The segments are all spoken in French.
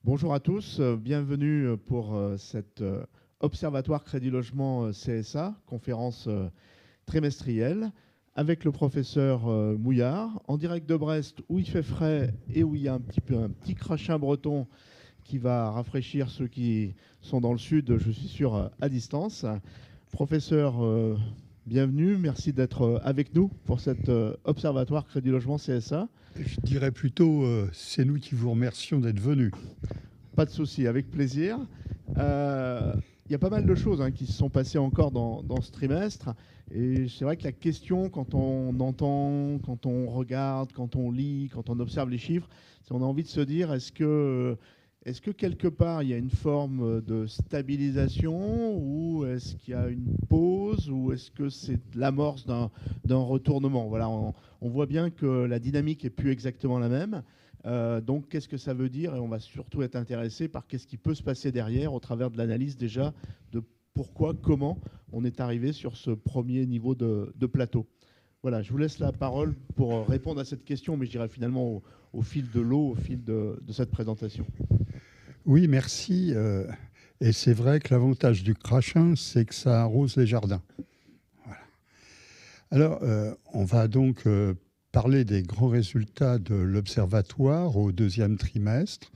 Bonjour à tous, bienvenue pour cet Observatoire Crédit Logement CSA, conférence trimestrielle, avec le professeur Mouillard, en direct de Brest, où il fait frais et où il y a un petit crachin breton qui va rafraîchir ceux qui sont dans le sud, je suis sûr, à distance. Professeur, bienvenue, merci d'être avec nous pour cet Observatoire Crédit Logement CSA. Je dirais plutôt, c'est nous qui vous remercions d'être venus. Pas de souci, avec plaisir. Il y a pas mal de choses qui se sont passées encore dans ce trimestre. Et c'est vrai que la question, quand on entend, quand on regarde, quand on lit, quand on observe les chiffres, c'est on a envie de se dire, est-ce que quelque part il y a une forme de stabilisation, ou est-ce qu'il y a une pause, ou est-ce que c'est l'amorce d'un retournement? Voilà, on voit bien que la dynamique est plus exactement la même. Donc, qu'est-ce que ça veut dire? Et on va surtout être intéressé par qu'est-ce qui peut se passer derrière au travers de l'analyse déjà de pourquoi, comment on est arrivé sur ce premier niveau de plateau. Voilà, je vous laisse la parole pour répondre à cette question, mais je dirais finalement au fil de l'eau, au fil de cette présentation. Oui, merci. Et c'est vrai que l'avantage du crachin, c'est que ça arrose les jardins. Voilà. Alors, on va donc parler des grands résultats de l'Observatoire au deuxième trimestre.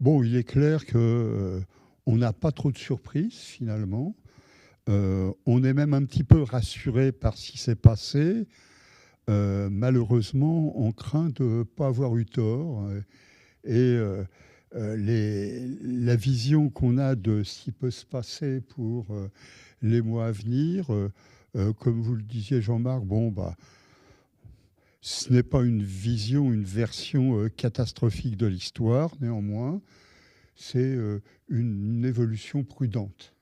Bon, il est clair que on n'a pas trop de surprises finalement. On est même un petit peu rassuré par ce qui s'est passé. Malheureusement, on craint de ne pas avoir eu tort. La vision qu'on a de ce qui peut se passer pour les mois à venir, comme vous le disiez Jean-Marc, ce n'est pas une vision, une version catastrophique de l'histoire, néanmoins, c'est une évolution prudente.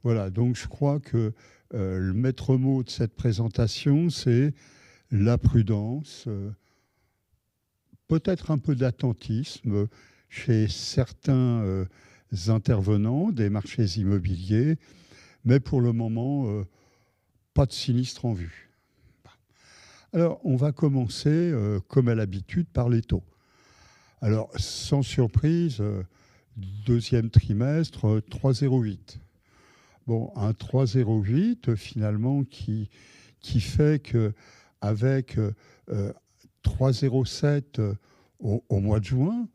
Voilà, donc je crois que le maître mot de cette présentation, c'est la prudence, peut-être un peu d'attentisme chez certains intervenants des marchés immobiliers, mais pour le moment, pas de sinistre en vue. Alors, on va commencer, comme à l'habitude, par les taux. Alors, sans surprise, deuxième trimestre, 3,08. Bon, un 3,08 finalement qui fait qu'avec 3,07 au mois de juin,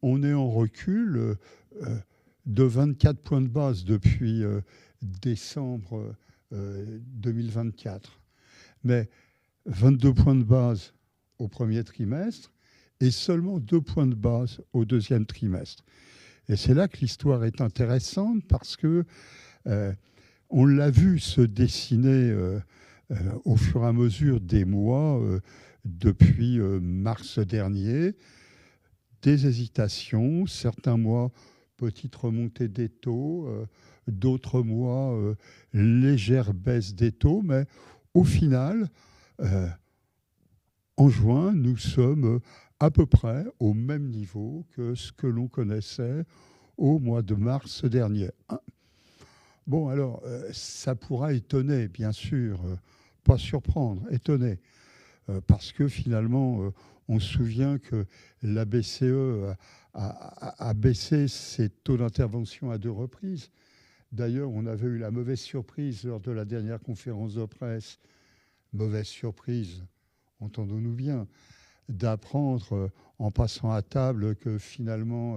on est en recul de 24 points de base depuis décembre 2024. Mais 22 points de base au premier trimestre et seulement 2 points de base au deuxième trimestre. Et c'est là que l'histoire est intéressante parce que on l'a vu se dessiner au fur et à mesure des mois depuis mars dernier, des hésitations, certains mois, petite remontée des taux, d'autres mois, légère baisse des taux, mais au final, en juin, nous sommes à peu près au même niveau que ce que l'on connaissait au mois de mars dernier. Bon, alors, ça pourra étonner, bien sûr, pas surprendre, étonner, parce que finalement, on se souvient que la BCE a baissé ses taux d'intervention à 2 reprises. D'ailleurs, on avait eu la mauvaise surprise lors de la dernière conférence de presse, mauvaise surprise, entendons-nous bien, d'apprendre en passant à table que finalement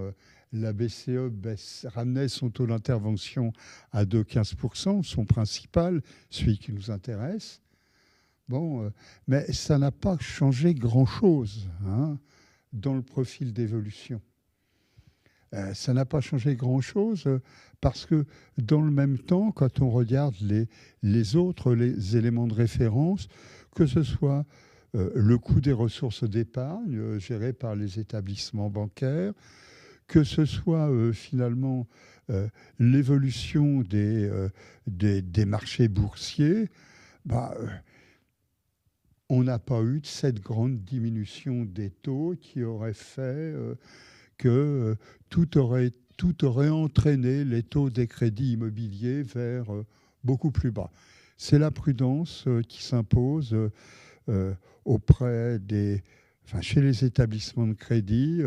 la BCE ramenait son taux d'intervention à 2,15%, son principal, celui qui nous intéresse. Bon, mais ça n'a pas changé grand-chose dans le profil d'évolution. Ça n'a pas changé grand-chose parce que dans le même temps, quand on regarde les éléments de référence, que ce soit le coût des ressources d'épargne gérées par les établissements bancaires, que ce soit finalement l'évolution des marchés boursiers, on n'a pas eu de cette grande diminution des taux qui aurait fait que tout aurait entraîné les taux des crédits immobiliers vers beaucoup plus bas. C'est la prudence qui s'impose chez les établissements de crédit.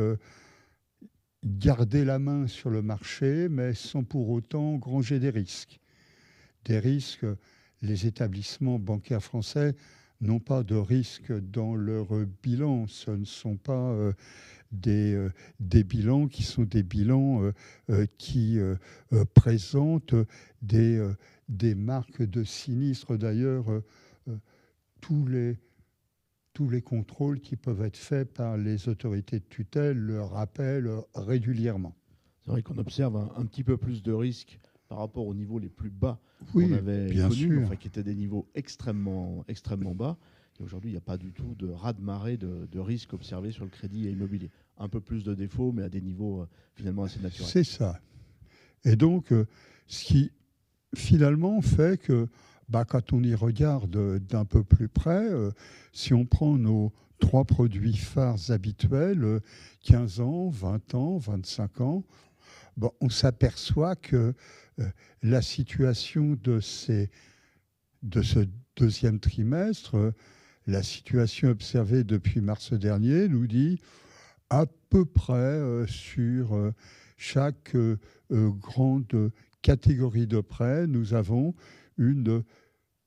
garder la main sur le marché, mais sans pour autant engranger des risques. Des risques, les établissements bancaires français n'ont pas de risques dans leur bilan. Ce ne sont pas des bilans qui sont des bilans qui présentent des marques de sinistre. D'ailleurs, tous les contrôles qui peuvent être faits par les autorités de tutelle le rappellent régulièrement. C'est vrai qu'on observe un petit peu plus de risques par rapport aux niveaux les plus bas qu'on Oui, avait bien connus, sûr. enfin, qui étaient des niveaux extrêmement, extrêmement bas. Et aujourd'hui, il n'y a pas du tout de raz-de-marée de risques observés sur le crédit immobilier. Un peu plus de défauts, mais à des niveaux finalement assez naturels. C'est ça. Et donc, ce qui finalement fait que quand on y regarde d'un peu plus près, si on prend nos 3 produits phares habituels, 15 ans, 20 ans, 25 ans, on s'aperçoit que la situation de ce deuxième trimestre, la situation observée depuis mars dernier nous dit à peu près sur chaque grande catégorie de prêts, nous avons une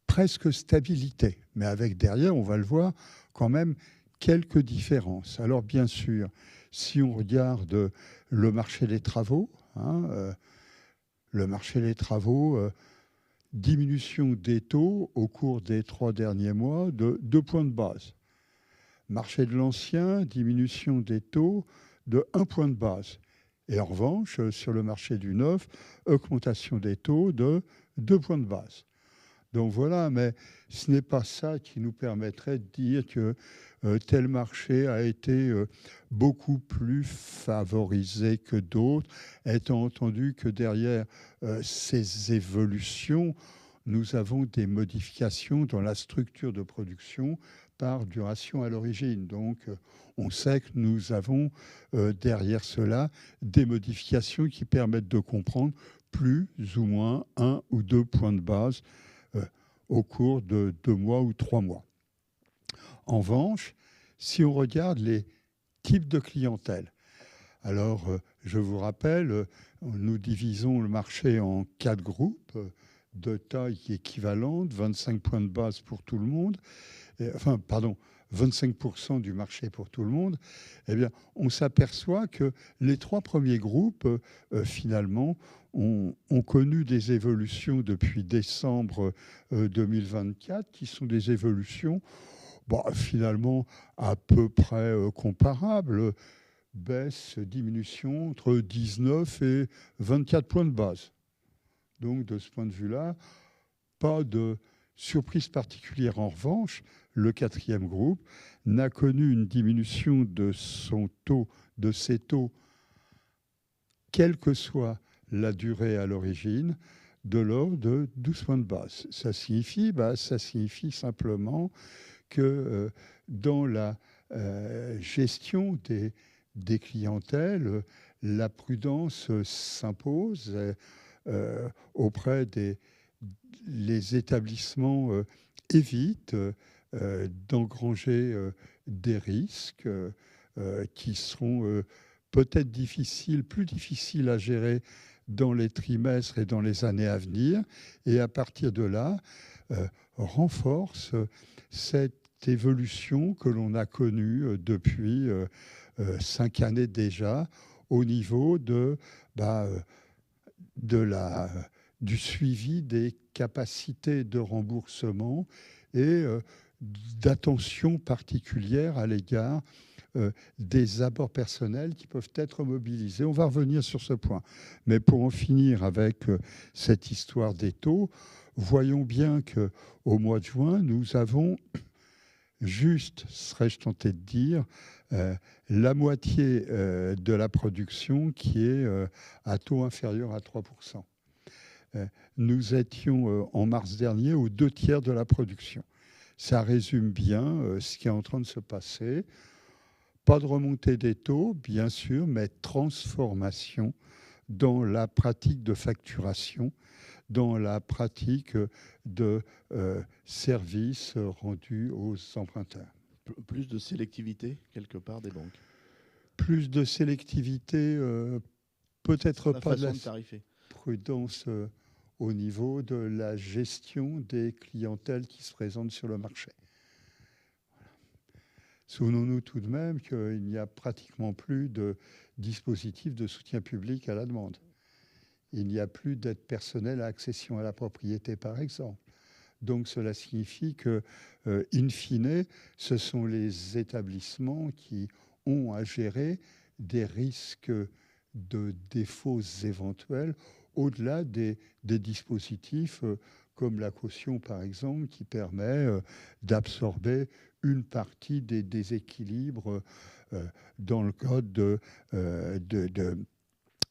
presque stabilité. Mais avec derrière, on va le voir, quand même quelques différences. Alors bien sûr, si on regarde le marché des travaux, le marché des travaux, diminution des taux au cours des 3 derniers mois de 2 points de base. Marché de l'ancien, diminution des taux de 1 point de base. Et en revanche, sur le marché du neuf, augmentation des taux de 2 points de base. Donc voilà, mais ce n'est pas ça qui nous permettrait de dire que tel marché a été beaucoup plus favorisé que d'autres, étant entendu que derrière ces évolutions, nous avons des modifications dans la structure de production par duration à l'origine. Donc, on sait que nous avons derrière cela des modifications qui permettent de comprendre plus ou moins 1 ou 2 points de base au cours de 2 mois ou 3 mois. En revanche, si on regarde les types de clientèle, alors je vous rappelle, nous divisons le marché en 4 groupes de taille équivalente, 25 points de base pour tout le monde, 25% du marché pour tout le monde. Eh bien, on s'aperçoit que les 3 premiers groupes, finalement, ont connu des évolutions depuis décembre 2024, qui sont des évolutions finalement à peu près comparables. Baisse, diminution entre 19 et 24 points de base. Donc, de ce point de vue-là, pas de surprise particulière. En revanche, le 4e groupe n'a connu une diminution de ses taux, quelle que soit la durée à l'origine, de l'ordre de 12 points de base. Ça signifie simplement que dans la gestion des clientèles, la prudence s'impose auprès les établissements évitent d'engranger des risques qui seront peut-être plus difficiles à gérer dans les trimestres et dans les années à venir, et à partir de là, renforce cette évolution que l'on a connue depuis 5 années déjà au niveau du suivi des capacités de remboursement et d'attention particulière à l'égard des apports personnels qui peuvent être mobilisés. On va revenir sur ce point. Mais pour en finir avec cette histoire des taux, voyons bien qu'au mois de juin, nous avons juste, serais-je tenté de dire, la moitié de la production qui est à taux inférieur à 3%. Nous étions en mars dernier aux 2/3 de la production. Ça résume bien ce qui est en train de se passer. Pas de remontée des taux, bien sûr, mais transformation dans la pratique de facturation, dans la pratique de services rendus aux emprunteurs. Plus de sélectivité, quelque part, des banques. plus de sélectivité, peut-être La pas de façon la de tarifer. prudence au niveau de la gestion des clientèles qui se présentent sur le marché. Souvenons-nous tout de même qu'il n'y a pratiquement plus de dispositifs de soutien public à la demande. Il n'y a plus d'aide personnelle à accession à la propriété, par exemple. Donc cela signifie que, in fine, ce sont les établissements qui ont à gérer des risques de défauts éventuels au-delà des dispositifs comme la caution, par exemple, qui permet d'absorber une partie des déséquilibres dans le cadre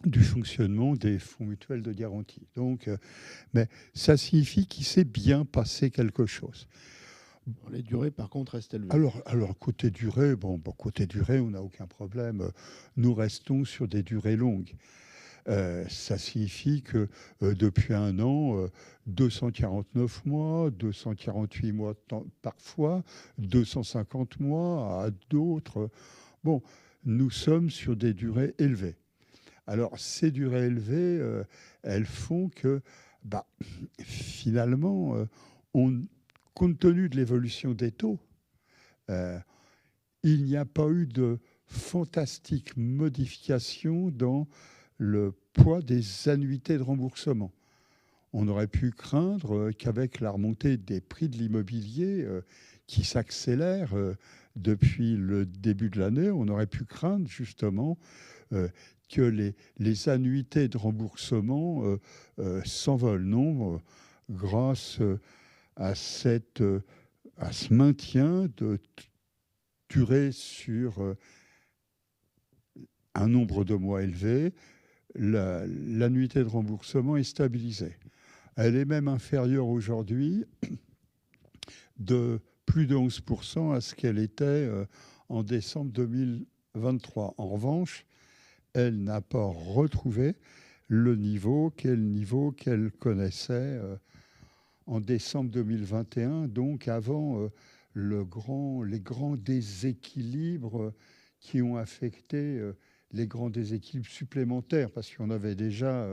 du fonctionnement des fonds mutuels de garantie. Donc, mais ça signifie qu'il s'est bien passé quelque chose. Les durées, par contre, restent élevées. Alors côté durée, côté durée, on n'a aucun problème. Nous restons sur des durées longues. Ça signifie que depuis un an, 249 mois, 248 mois parfois, 250 mois à d'autres. Bon, nous sommes sur des durées élevées. Alors, ces durées élevées, elles font que, finalement, compte tenu de l'évolution des taux, il n'y a pas eu de fantastique modification dans le poids des annuités de remboursement. On aurait pu craindre qu'avec la remontée des prix de l'immobilier qui s'accélère depuis le début de l'année, on aurait pu craindre justement que les annuités de remboursement s'envolent. Non, grâce à ce maintien de durée sur un nombre de mois élevé, l'annuité de remboursement est stabilisée. Elle est même inférieure aujourd'hui de plus de 11% à ce qu'elle était en décembre 2023. En revanche, elle n'a pas retrouvé le niveau qu'elle connaissait en décembre 2021, donc avant les grands déséquilibres qui ont affecté les grands déséquilibres supplémentaires, parce qu'on avait déjà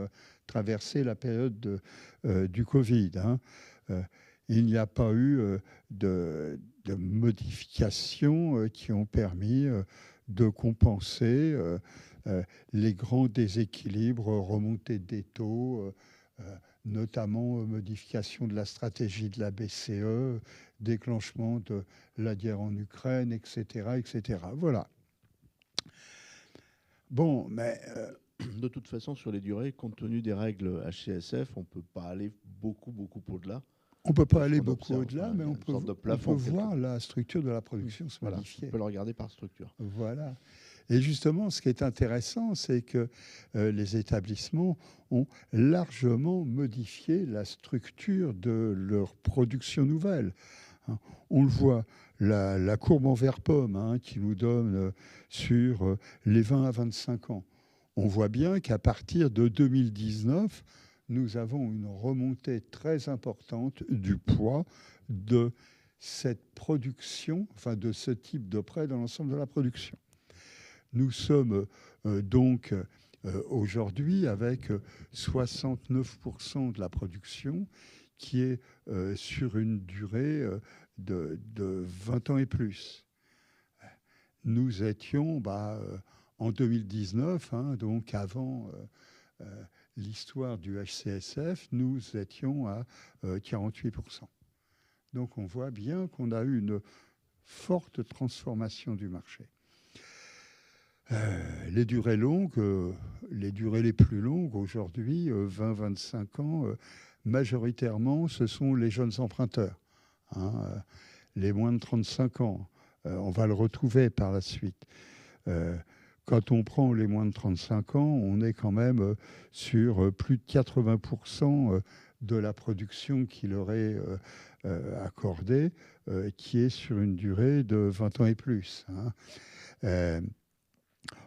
traversé la période du Covid. Il n'y a pas eu de modifications qui ont permis de compenser les grands déséquilibres, remontée des taux, notamment modification de la stratégie de la BCE, déclenchement de la guerre en Ukraine, etc. etc. Voilà. Bon, mais... De toute façon, sur les durées, compte tenu des règles HCSF, on ne peut pas aller beaucoup au-delà. On ne peut pas aller beaucoup au-delà, mais on peut voir la structure de la production se modifier. On peut le regarder par structure. Voilà. Et justement, ce qui est intéressant, c'est que les établissements ont largement modifié la structure de leur production nouvelle. On le voit, la courbe en vert pomme qui nous donne sur les 20 à 25 ans. On voit bien qu'à partir de 2019, nous avons une remontée très importante du poids de cette production, enfin de ce type de prêt dans l'ensemble de la production. Nous sommes donc aujourd'hui avec 69% de la production qui est sur une durée de 20 ans et plus. Nous étions en 2019, donc avant l'histoire du HCSF, nous étions à 48%. Donc on voit bien qu'on a eu une forte transformation du marché. Les durées longues, les durées les plus longues aujourd'hui, 20-25 ans, majoritairement, ce sont les jeunes emprunteurs, les moins de 35 ans. On va le retrouver par la suite. Quand on prend les moins de 35 ans, on est quand même sur plus de 80% de la production qui leur est accordée, qui est sur une durée de 20 ans et plus.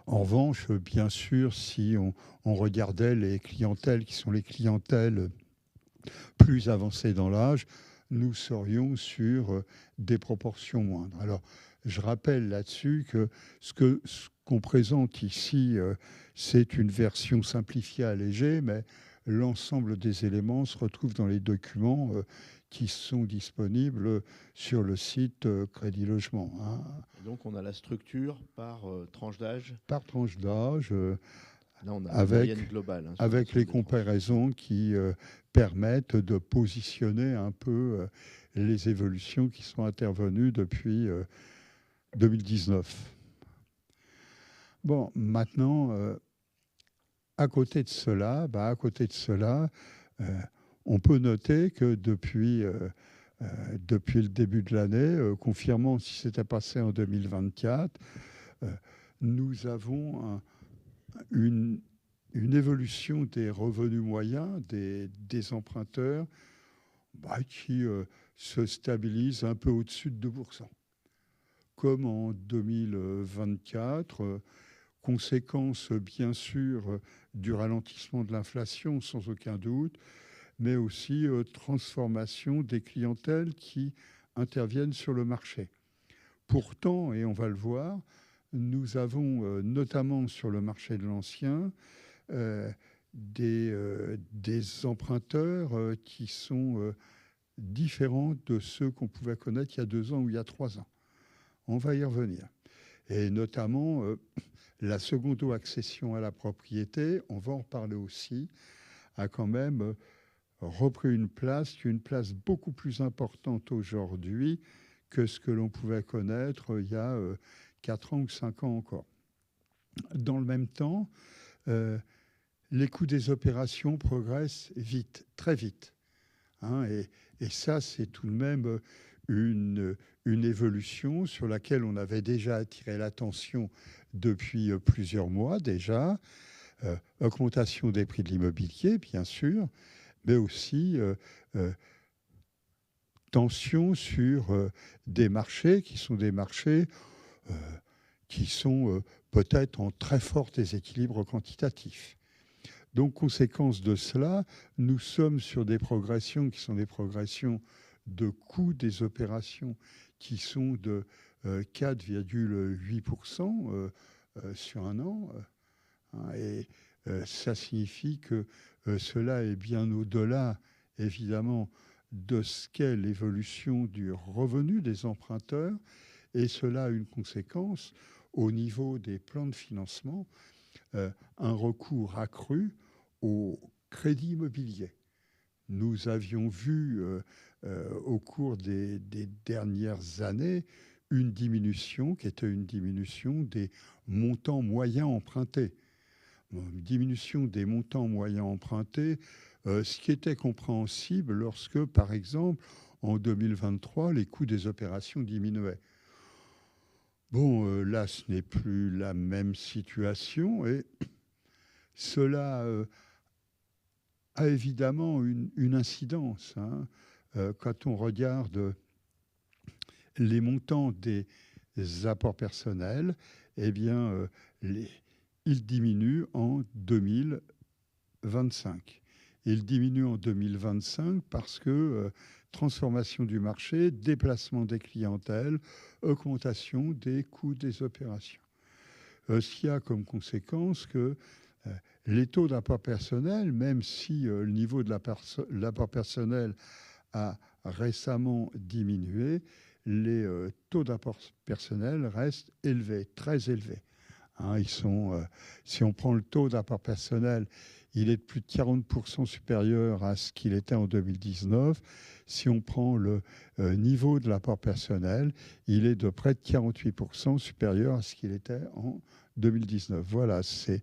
En revanche, bien sûr, si on regardait les clientèles qui sont les clientèles plus avancées dans l'âge, nous serions sur des proportions moindres. Alors, je rappelle là-dessus que ce qu'on présente ici, c'est une version simplifiée, allégée, mais l'ensemble des éléments se retrouve dans les documents qui sont disponibles sur le site Crédit Logement. Hein. Et donc, on a la structure par tranche d'âge. Par tranche d'âge, Là, on a la moyenne globale. Hein, avec les comparaisons qui permettent de positionner un peu les évolutions qui sont intervenues depuis 2019. Bon, maintenant, à côté de cela, on peut noter que depuis le début de l'année, confirmant ce qui s'était passé en 2024, nous avons une évolution des revenus moyens des emprunteurs qui se stabilise un peu au-dessus de 2%. Comme en 2024, conséquence bien sûr du ralentissement de l'inflation sans aucun doute, mais aussi transformation des clientèles qui interviennent sur le marché. Pourtant, et on va le voir, nous avons notamment sur le marché de l'ancien des emprunteurs qui sont différents de ceux qu'on pouvait connaître il y a 2 ans ou il y a 3 ans. On va y revenir. Et notamment, la secondo-accession à la propriété, on va en reparler aussi, a quand même repris une place beaucoup plus importante aujourd'hui que ce que l'on pouvait connaître il y a 4 ans ou 5 ans encore. Dans le même temps, les coûts des opérations progressent vite, très vite. Hein, et ça, c'est tout de même une évolution sur laquelle on avait déjà attiré l'attention depuis plusieurs mois déjà. Augmentation des prix de l'immobilier, bien sûr, mais aussi tension sur des marchés qui sont peut-être en très fort déséquilibre quantitatif. Donc, conséquence de cela, nous sommes sur des progressions qui sont des progressions de coûts des opérations qui sont de 4,8% sur un an. Et ça signifie que cela est bien au-delà, évidemment, de ce qu'est l'évolution du revenu des emprunteurs. Et cela a une conséquence au niveau des plans de financement, un recours accru au crédit immobilier. Nous avions vu au cours des dernières années une diminution qui était une diminution des montants moyens empruntés. Une diminution des montants moyens empruntés, ce qui était compréhensible lorsque, par exemple, en 2023, les coûts des opérations diminuaient. Bon, là, ce n'est plus la même situation et cela a évidemment une incidence. Hein. Quand on regarde les montants des apports personnels, eh bien, ils diminuent en 2025. Ils diminuent en 2025 parce que transformation du marché, déplacement des clientèles, augmentation des coûts des opérations. Ce qui a comme conséquence que les taux d'apport personnel, même si le niveau de l'apport personnel a récemment diminué, les taux d'apport personnel restent élevés, très élevés. Hein, si on prend le taux d'apport personnel, il est de plus de 40% supérieur à ce qu'il était en 2019. Si on prend le niveau de l'apport personnel, il est de près de 48% supérieur à ce qu'il était en 2019. Voilà, c'est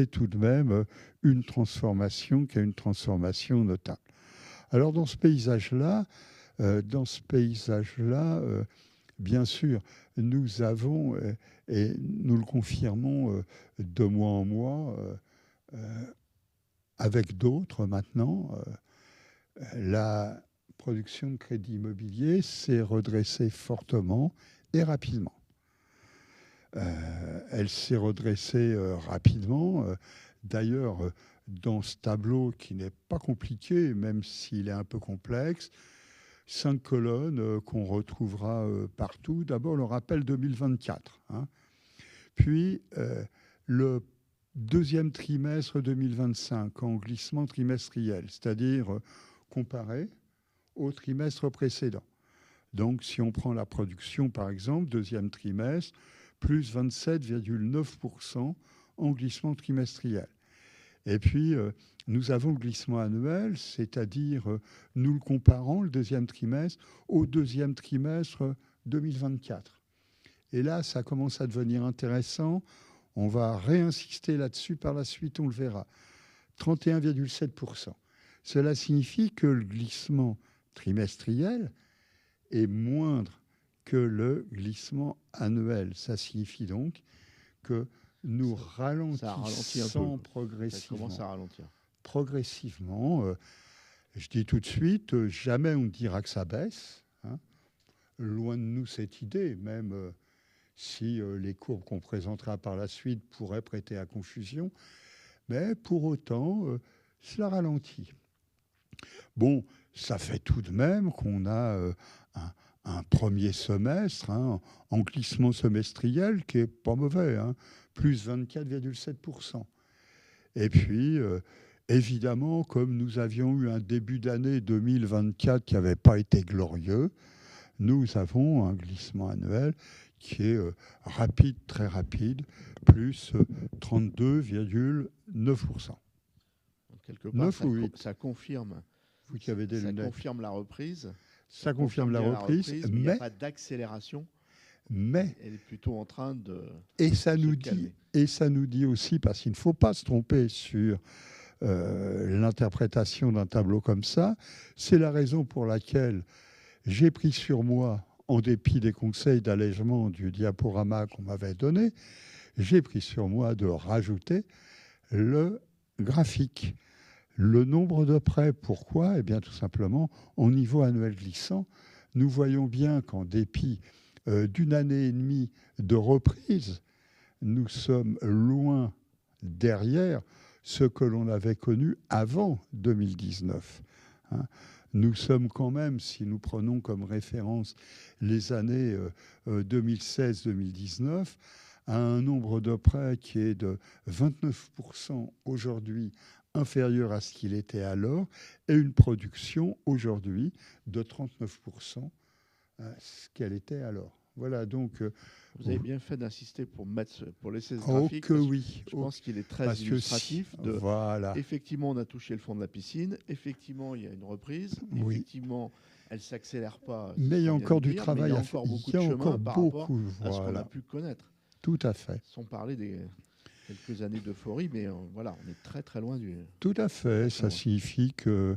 tout de même une transformation qui est une transformation notable. Alors dans ce paysage-là, bien sûr, nous avons, et nous le confirmons de mois en mois, avec d'autres maintenant, la production de crédit immobilier s'est redressée fortement et rapidement. Elle s'est redressée rapidement. D'ailleurs, dans ce tableau qui n'est pas compliqué, même s'il est un peu complexe, 5 colonnes qu'on retrouvera partout. D'abord, le rappel 2024. Hein. Puis, le deuxième trimestre 2025 en glissement trimestriel, c'est-à-dire comparé au trimestre précédent. Donc, si on prend la production, par exemple, deuxième trimestre, plus 27,9% en glissement trimestriel. Et puis, nous avons le glissement annuel, c'est-à-dire nous le comparons, le deuxième trimestre, au deuxième trimestre 2024. Et là, ça commence à devenir intéressant. On va réinsister là-dessus par la suite, on le verra. 31,7%. Cela signifie que le glissement trimestriel est moindre que le glissement annuel. Ça signifie donc que nous ralentissons progressivement. Ça commence à ralentir. Progressivement. Je dis tout de suite, jamais on ne dira que ça baisse. Hein. Loin de nous cette idée, même si les courbes qu'on présentera par la suite pourraient prêter à confusion. Mais pour autant, cela ralentit. Bon, ça fait tout de même qu'on a un premier semestre en glissement semestriel qui n'est pas mauvais, plus 24,7%. Et puis, évidemment, comme nous avions eu un début d'année 2024 qui n'avait pas été glorieux, nous avons un glissement annuel qui est rapide, très rapide, plus 32,9%. Quelque part, ça confirme. Vous qui avez des lunettes. Ça confirme la reprise. Ça confirme la reprise, mais il n'y a pas d'accélération. Mais elle est plutôt en train de. Et ça nous dit aussi, parce qu'il ne faut pas se tromper sur l'interprétation d'un tableau comme ça, c'est la raison pour laquelle j'ai pris sur moi, en dépit des conseils d'allègement du diaporama qu'on m'avait donné, j'ai pris sur moi de rajouter le graphique. Le nombre de prêts, pourquoi ? Eh bien, tout simplement, au niveau annuel glissant, nous voyons bien qu'en dépit d'une année et demie de reprise, nous sommes loin derrière ce que l'on avait connu avant 2019. Hein. Nous sommes quand même, si nous prenons comme référence les années 2016-2019, à un nombre de prêts qui est de 29% aujourd'hui inférieur à ce qu'il était alors, et une production aujourd'hui de 39%, ce qu'elle était alors. Voilà, donc... Vous avez bien fait d'insister pour laisser ce graphique. Oh que oui. Je pense qu'il est très illustratif. Voilà. Effectivement, on a touché le fond de la piscine. Effectivement, il y a une reprise. Oui. Effectivement, elle ne s'accélère pas. Mais il y a encore du travail à faire. Il y a encore beaucoup de chemin par rapport à ce qu'on a pu connaître. Tout à fait. Sans parler des quelques années d'euphorie, mais voilà, on est très très loin du... Tout à fait. Ça signifie que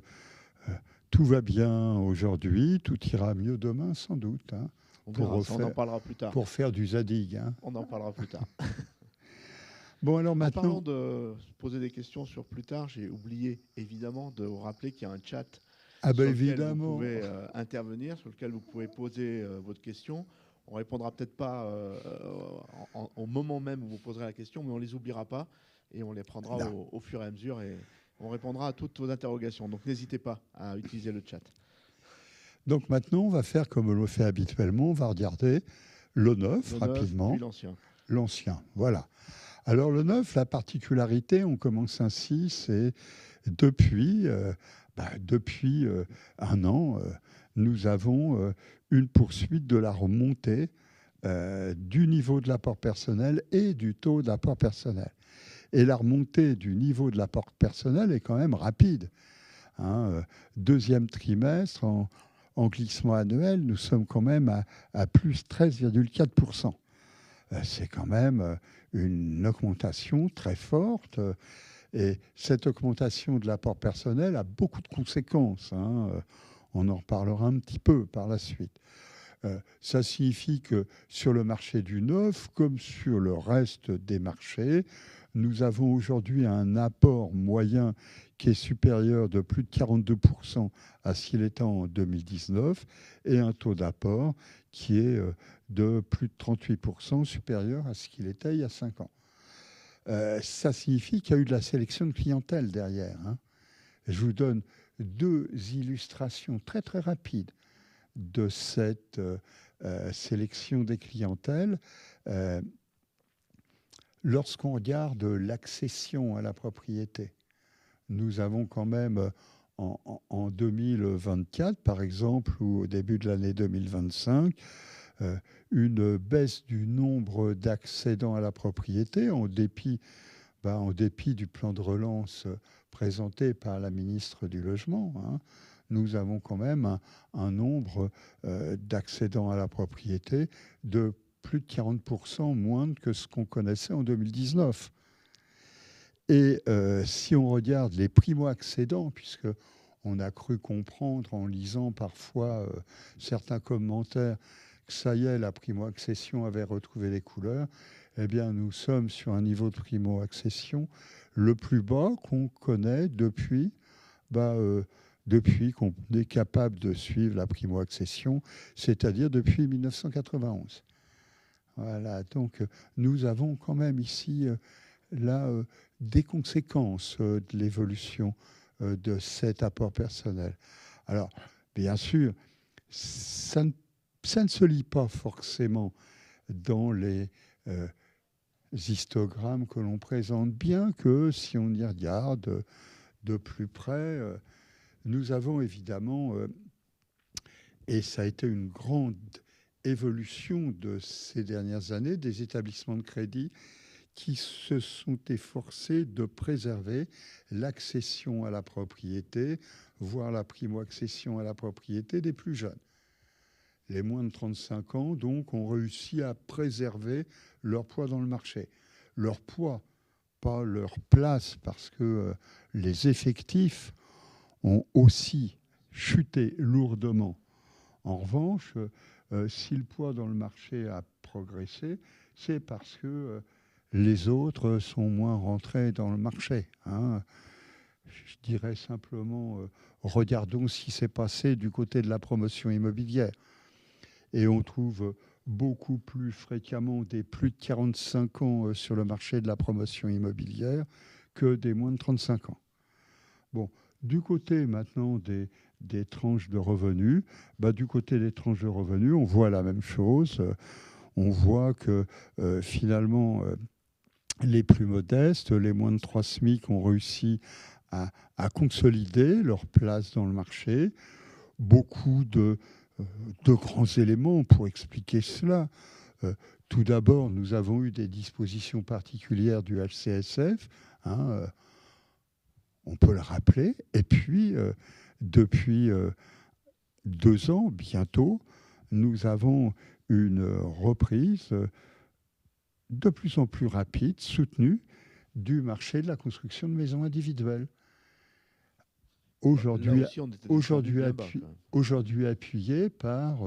tout va bien aujourd'hui, tout ira mieux demain sans doute. Hein. On en parlera plus tard. Pour faire du zadig. Hein. On en parlera plus tard. Bon, alors maintenant... En parlant de se poser des questions sur plus tard, j'ai oublié évidemment de vous rappeler qu'il y a un chat sur lequel vous pouvez intervenir, sur lequel vous pouvez poser votre question. On ne répondra peut-être pas au moment même où vous poserez la question, mais on ne les oubliera pas et on les prendra au fur et à mesure et on répondra à toutes vos interrogations. Donc n'hésitez pas à utiliser le chat. Donc maintenant, on va faire comme on le fait habituellement, on va regarder le neuf rapidement. Puis l'ancien. L'ancien, voilà. Alors le neuf, la particularité, on commence ainsi, c'est depuis un an, nous avons une poursuite de la remontée du niveau de l'apport personnel et du taux d'apport personnel. Et la remontée du niveau de l'apport personnel est quand même rapide. Hein. Deuxième trimestre, en glissement annuel, nous sommes quand même à plus 13,4%. C'est quand même une augmentation très forte. Et cette augmentation de l'apport personnel a beaucoup de conséquences. Hein. On en reparlera un petit peu par la suite. Ça signifie que sur le marché du neuf, comme sur le reste des marchés, nous avons aujourd'hui un apport moyen qui est supérieur de plus de 42% à ce qu'il était en 2019 et un taux d'apport qui est de plus de 38% supérieur à ce qu'il était il y a 5 ans. Ça signifie qu'il y a eu de la sélection de clientèle derrière. Hein. Je vous donne 2 illustrations très très rapides. de cette sélection des clientèles. Lorsqu'on regarde l'accession à la propriété, nous avons quand même en 2024, par exemple, ou au début de l'année 2025, une baisse du nombre d'accédants à la propriété en dépit du plan de relance présenté par la ministre du Logement. Nous avons quand même un nombre d'accédants à la propriété de plus de 40% moins que ce qu'on connaissait en 2019. Et si on regarde les primo-accédants, puisque on a cru comprendre en lisant parfois certains commentaires que ça y est, la primo-accession avait retrouvé les couleurs, eh bien nous sommes sur un niveau de primo-accession le plus bas qu'on connaît depuis qu'on est capable de suivre la primo-accession, c'est-à-dire depuis 1991. Voilà, donc nous avons quand même ici des conséquences de l'évolution de cet apport personnel. Alors, bien sûr, ça ne se lit pas forcément dans les histogrammes que l'on présente, bien que si on y regarde de plus près, nous avons évidemment, et ça a été une grande évolution de ces dernières années, des établissements de crédit qui se sont efforcés de préserver l'accession à la propriété, voire la primo-accession à la propriété des plus jeunes. Les moins de 35 ans, donc, ont réussi à préserver leur poids dans le marché. Leur poids, pas leur place, parce que les effectifs ont aussi chuté lourdement. En revanche, si le poids dans le marché a progressé, c'est parce que les autres sont moins rentrés dans le marché. Je dirais simplement, regardons ce qui s'est passé du côté de la promotion immobilière. Et on trouve beaucoup plus fréquemment des plus de 45 ans sur le marché de la promotion immobilière que des moins de 35 ans. Bon, du côté maintenant des tranches de revenus, du côté des tranches de revenus, on voit la même chose. On voit que finalement, les plus modestes, les moins de 3 SMIC, ont réussi à consolider leur place dans le marché. Beaucoup de grands éléments pour expliquer cela. Tout d'abord, nous avons eu des dispositions particulières du HCSF, on peut le rappeler. Et puis, depuis 2 ans, bientôt, nous avons une reprise de plus en plus rapide, soutenue, du marché de la construction de maisons individuelles. Aujourd'hui appuyé par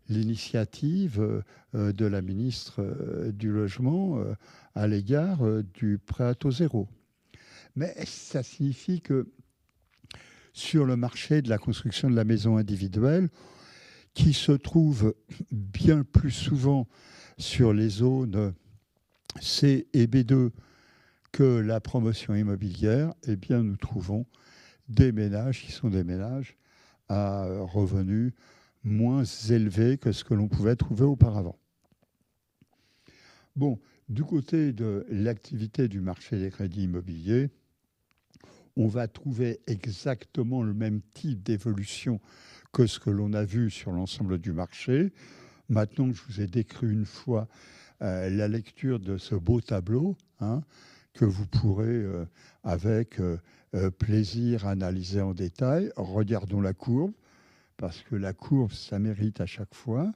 l'initiative de la ministre du Logement à l'égard du prêt à taux zéro. Mais ça signifie que sur le marché de la construction de la maison individuelle, qui se trouve bien plus souvent sur les zones C et B2 que la promotion immobilière, eh bien nous trouvons des ménages qui sont des ménages à revenus moins élevés que ce que l'on pouvait trouver auparavant. Bon, du côté de l'activité du marché des crédits immobiliers, on va trouver exactement le même type d'évolution que ce que l'on a vu sur l'ensemble du marché. Maintenant que je vous ai décrit une fois la lecture de ce beau tableau, que vous pourrez avec plaisir analyser en détail, regardons la courbe, parce que la courbe, ça mérite à chaque fois.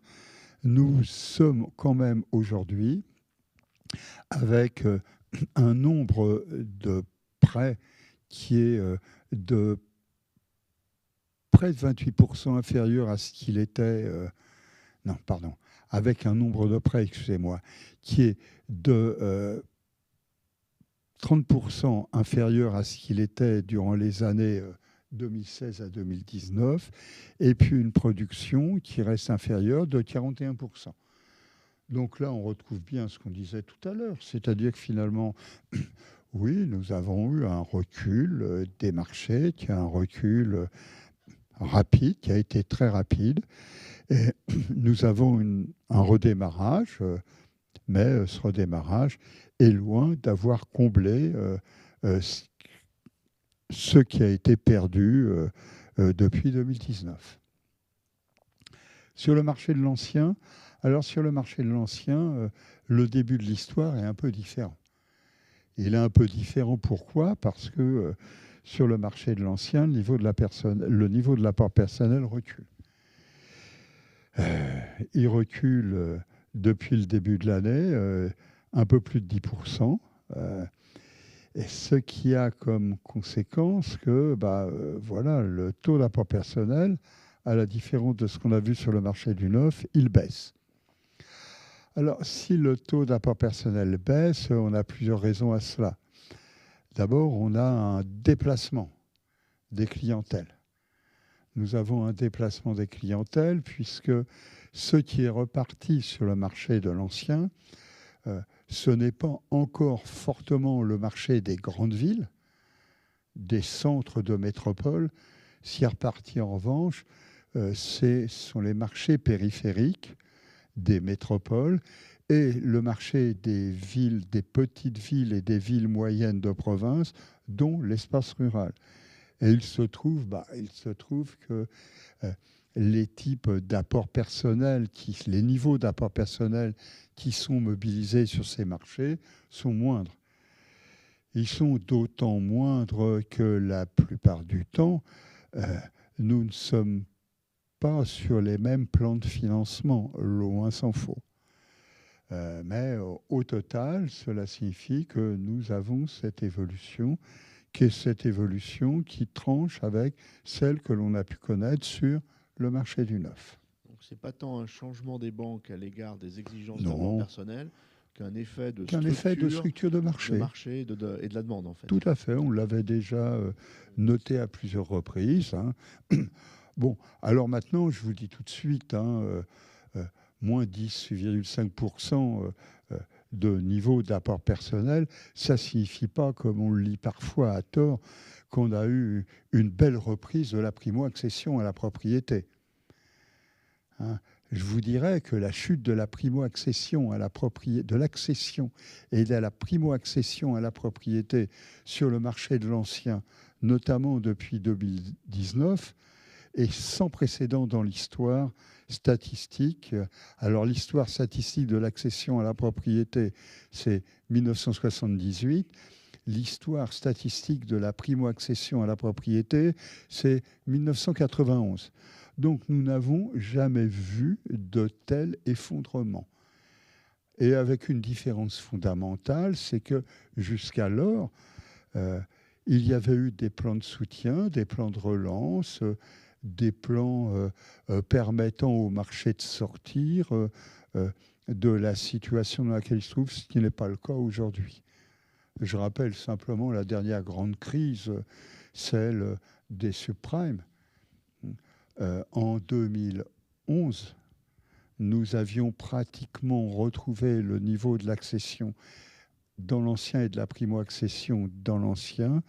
Nous sommes quand même aujourd'hui avec un nombre de prêts qui est de près de 28% inférieur à ce qu'il était... avec un nombre de prêts, qui est de 30% inférieur à ce qu'il était durant les années 2016 à 2019, et puis une production qui reste inférieure de 41%. Donc là, on retrouve bien ce qu'on disait tout à l'heure, c'est-à-dire que finalement, oui, nous avons eu un recul des marchés, qui est un recul rapide, qui a été très rapide. Et nous avons un redémarrage, mais ce redémarrage est loin d'avoir comblé ce qui a été perdu depuis 2019. Sur le marché de l'ancien, le début de l'histoire est un peu différent. Il est un peu différent, pourquoi ? Parce que sur le marché de l'ancien, le niveau de l'apport personnel recule. Il recule depuis le début de l'année, un peu plus de 10%. Et ce qui a comme conséquence que voilà, le taux d'apport personnel, à la différence de ce qu'on a vu sur le marché du neuf, il baisse. Alors, si le taux d'apport personnel baisse, on a plusieurs raisons à cela. D'abord, on a un déplacement des clientèles. Nous avons un déplacement des clientèles puisque ce qui est reparti sur le marché de l'ancien, ce n'est pas encore fortement le marché des grandes villes, des centres de métropole. Ce qui est reparti en revanche, ce sont les marchés périphériques des métropoles et le marché des villes, des petites villes et des villes moyennes de province, dont l'espace rural. Et il se trouve que les types d'apport personnel, les niveaux d'apport personnel qui sont mobilisés sur ces marchés sont moindres. Ils sont d'autant moindres que la plupart du temps, nous ne sommes pas sur les mêmes plans de financement, loin s'en faut. Mais au total, cela signifie que nous avons cette évolution qui tranche avec celle que l'on a pu connaître sur le marché du neuf. Donc ce n'est pas tant un changement des banques à l'égard des exigences d'apport personnel qu'un effet de structure de marché, et de la demande, en fait. Tout à fait, on l'avait déjà noté à plusieurs reprises. Bon, alors maintenant, je vous dis tout de suite, moins 10,5% de niveau d'apport personnel, ça ne signifie pas, comme on le lit parfois à tort, qu'on a eu une belle reprise de la primo-accession à la propriété. Je vous dirais que la chute de la primo-accession à la propriété, de l'accession et de la primo-accession à la propriété sur le marché de l'ancien, notamment depuis 2019, est sans précédent dans l'histoire statistique. Alors l'histoire statistique de l'accession à la propriété, c'est 1978. L'histoire statistique de la primo-accession à la propriété, c'est 1991. Donc nous n'avons jamais vu de tel effondrement. Et avec une différence fondamentale, c'est que jusqu'alors, il y avait eu des plans de soutien, des plans de relance, des plans permettant au marché de sortir de la situation dans laquelle il se trouve, ce qui n'est pas le cas aujourd'hui. Je rappelle simplement la dernière grande crise, celle des subprimes. En 2011, nous avions pratiquement retrouvé le niveau de l'accession dans l'ancien et de la primo-accession dans l'ancien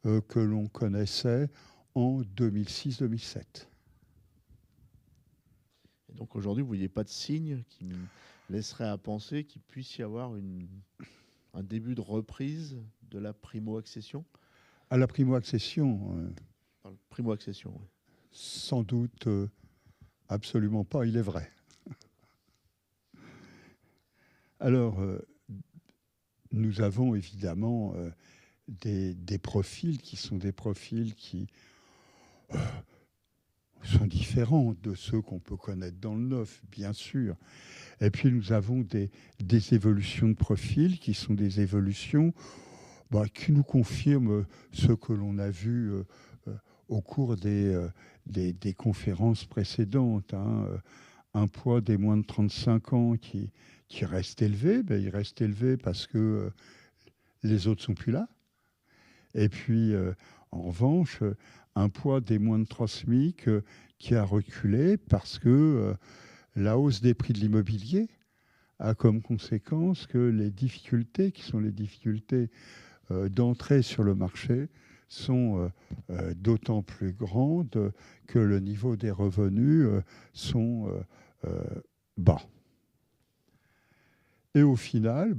que l'on connaissait en 2006-2007. Et donc aujourd'hui, vous ne voyez pas de signe qui me laisserait à penser qu'il puisse y avoir un début de reprise de la primo-accession ? À la primo-accession Primo-accession, oui. Sans doute, absolument pas, il est vrai. Alors, nous avons évidemment des profils qui sont des profils qui sont différents de ceux qu'on peut connaître dans le neuf, bien sûr. Et puis, nous avons des évolutions de profils qui sont des évolutions qui nous confirment ce que l'on a vu au cours des conférences précédentes. Un poids des moins de 35 ans qui reste élevé. Il reste élevé parce que les autres ne sont plus là. Et puis, en revanche, un poids des moins de 3 SMIC qui a reculé parce que la hausse des prix de l'immobilier a comme conséquence que les difficultés, qui sont les difficultés d'entrée sur le marché, sont d'autant plus grandes que le niveau des revenus sont bas. Et au final,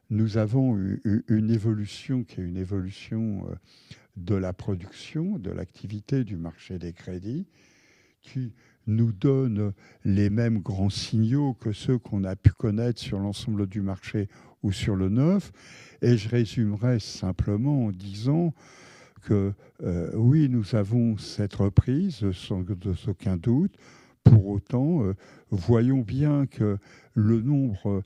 nous avons une évolution qui est une évolution de la production, de l'activité du marché des crédits, qui nous donne les mêmes grands signaux que ceux qu'on a pu connaître sur l'ensemble du marché ou sur le neuf. Et je résumerai simplement en disant que oui, nous avons cette reprise, sans aucun doute. Pour autant, voyons bien que le nombre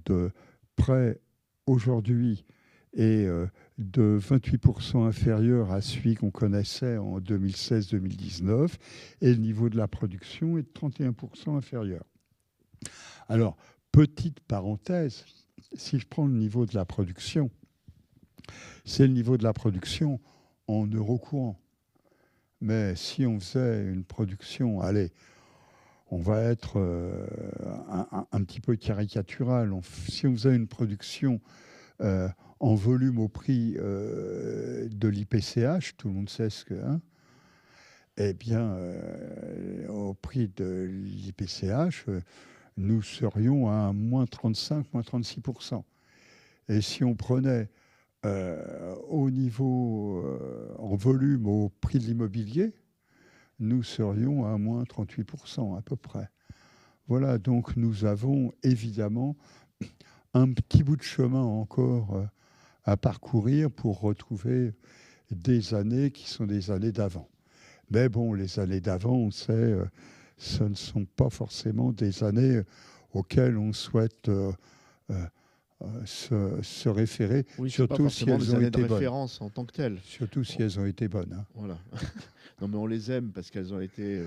de prêts aujourd'hui est de 28% inférieur à celui qu'on connaissait en 2016-2019 et le niveau de la production est de 31% inférieur. Alors, petite parenthèse, si je prends le niveau de la production, c'est le niveau de la production en euros courants. Mais si on faisait une production, allez, on va être un petit peu caricatural, si on faisait une production en volume au prix de l'IPCH, tout le monde sait ce que... Hein, eh bien, au prix de l'IPCH, nous serions à moins 35, moins 36%. Et si on prenait au niveau, en volume, au prix de l'immobilier, nous serions à moins 38% à peu près. Voilà, donc nous avons évidemment un petit bout de chemin encore à parcourir pour retrouver des années qui sont des années d'avant. Mais bon, les années d'avant, on sait, ce ne sont pas forcément des années auxquelles on souhaite se référer, oui, surtout si elles ont été bonnes. Référence en tant que telles. Surtout si elles ont été bonnes. Hein. Voilà. Non, mais on les aime parce qu'elles ont été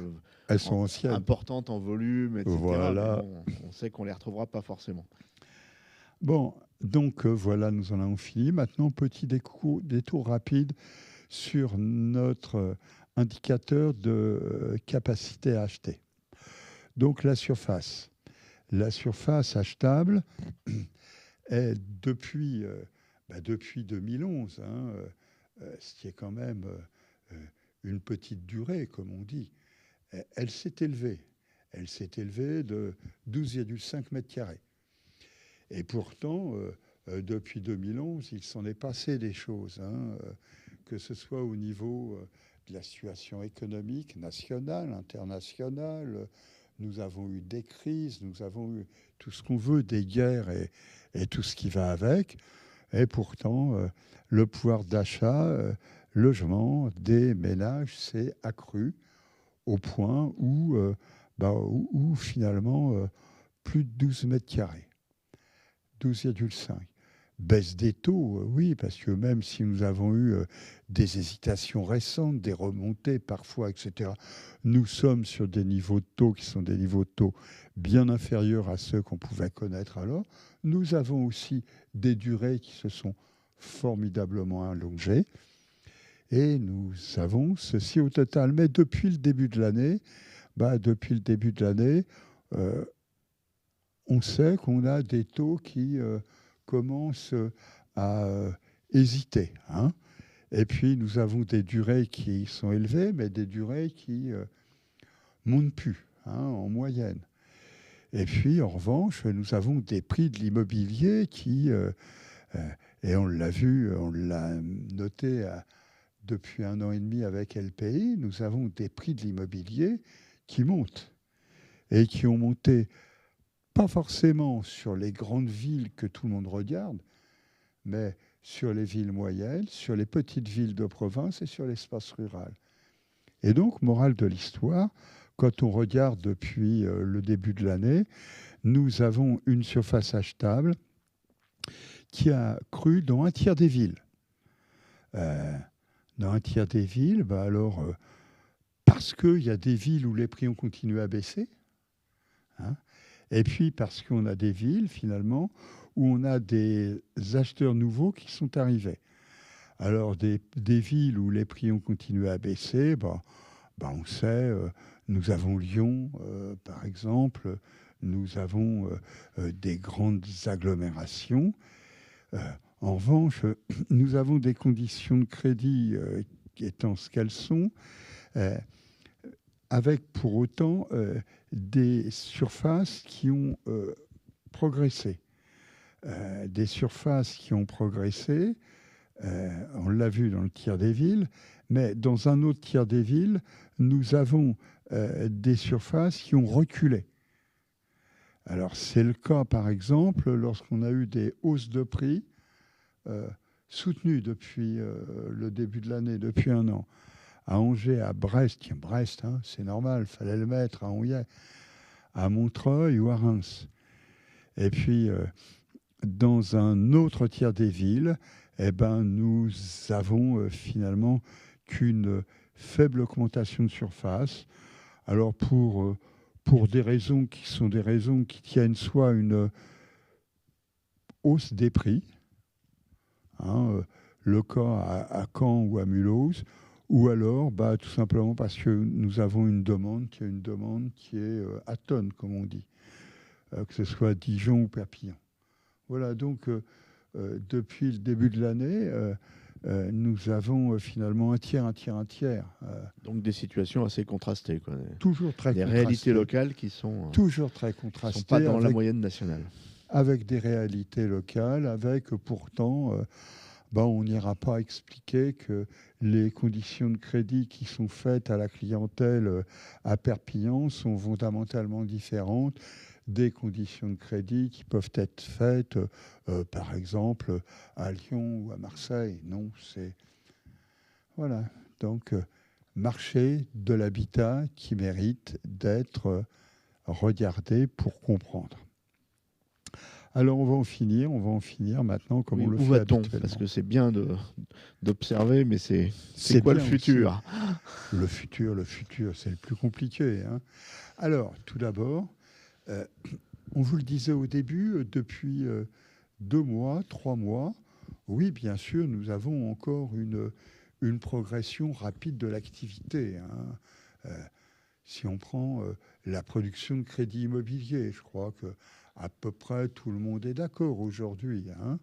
elles sont anciennes, importantes en volume, etc. Voilà. Bon, on sait qu'on les retrouvera pas forcément. Bon, donc voilà, nous en avons fini. Maintenant, petit détour rapide sur notre indicateur de capacité à acheter. Donc la surface. La surface achetable est depuis 2011, hein, ce qui est quand même une petite durée, comme on dit. Elle s'est élevée. Elle s'est élevée de 12,5 mètres carrés. Et pourtant, depuis 2011, il s'en est passé des choses, hein, que ce soit au niveau de la situation économique nationale, internationale. Nous avons eu des crises, nous avons eu tout ce qu'on veut, des guerres et tout ce qui va avec. Et pourtant, le pouvoir d'achat, logement des ménages s'est accru au point où finalement, plus de 12 mètres carrés. 12,5. Baisse des taux, oui, parce que même si nous avons eu des hésitations récentes, des remontées parfois, etc., nous sommes sur des niveaux de taux qui sont des niveaux de taux bien inférieurs à ceux qu'on pouvait connaître alors. Nous avons aussi des durées qui se sont formidablement allongées. Et nous avons ceci au total. Mais depuis le début de l'année, on sait qu'on a des taux qui commencent à hésiter. Hein. Et puis, nous avons des durées qui sont élevées, mais des durées qui ne montent plus, hein, en moyenne. Et puis, en revanche, nous avons des prix de l'immobilier qui, et on l'a vu, on l'a noté depuis 1 an et demi avec LPI, nous avons des prix de l'immobilier qui montent et qui ont monté pas forcément sur les grandes villes que tout le monde regarde, mais sur les villes moyennes, sur les petites villes de province et sur l'espace rural. Et donc, morale de l'histoire, quand on regarde depuis le début de l'année, nous avons une surface achetable qui a cru dans un tiers des villes. Dans un tiers des villes, parce qu'il y a des villes où les prix ont continué à baisser, hein, et puis parce qu'on a des villes, finalement, où on a des acheteurs nouveaux qui sont arrivés. Alors, des villes où les prix ont continué à baisser, on sait, nous avons Lyon, par exemple, nous avons des grandes agglomérations. En revanche, nous avons des conditions de crédit étant ce qu'elles sont, euh, avec pour autant des surfaces qui ont progressé. Des surfaces qui ont progressé, on l'a vu dans le tiers des villes, mais dans un autre tiers des villes, nous avons des surfaces qui ont reculé. Alors c'est le cas par exemple lorsqu'on a eu des hausses de prix soutenues depuis le début de l'année, depuis un an, à Angers, à Brest, tiens, Brest, hein, c'est normal, il fallait le mettre, à Angers, à Montreuil ou à Reims. Et puis dans un autre tiers des villes, eh ben, nous avons finalement qu'une faible augmentation de surface. Alors pour des raisons qui sont des raisons qui tiennent soit à une hausse des prix, hein, le cas à Caen ou à Mulhouse, ou alors tout simplement parce que nous avons une demande qui est à tonnes, comme on dit, que ce soit à Dijon ou Perpignan. Voilà, donc depuis le début de l'année, nous avons finalement un tiers. Donc des situations assez contrastées, quoi. Toujours très des contrastées. Réalités locales qui sont toujours très contrastées. Sont pas dans la moyenne nationale. Avec des réalités locales, avec pourtant, on n'ira pas expliquer que les conditions de crédit qui sont faites à la clientèle à Perpignan sont fondamentalement différentes des conditions de crédit qui peuvent être faites, par exemple, à Lyon ou à Marseille. Non, c'est... Voilà. Donc, marché de l'habitat qui mérite d'être regardé pour comprendre. Alors, on va en finir maintenant comme on le fait habituellement. Parce que c'est bien d'observer, mais c'est quoi le futur? Le futur, c'est le plus compliqué, hein. Alors, tout d'abord, on vous le disait au début, depuis 2 mois, 3 mois, oui, bien sûr, nous avons encore une progression rapide de l'activité, hein. Si on prend la production de crédit immobilier, je crois qu'à peu près tout le monde est d'accord aujourd'hui, hein,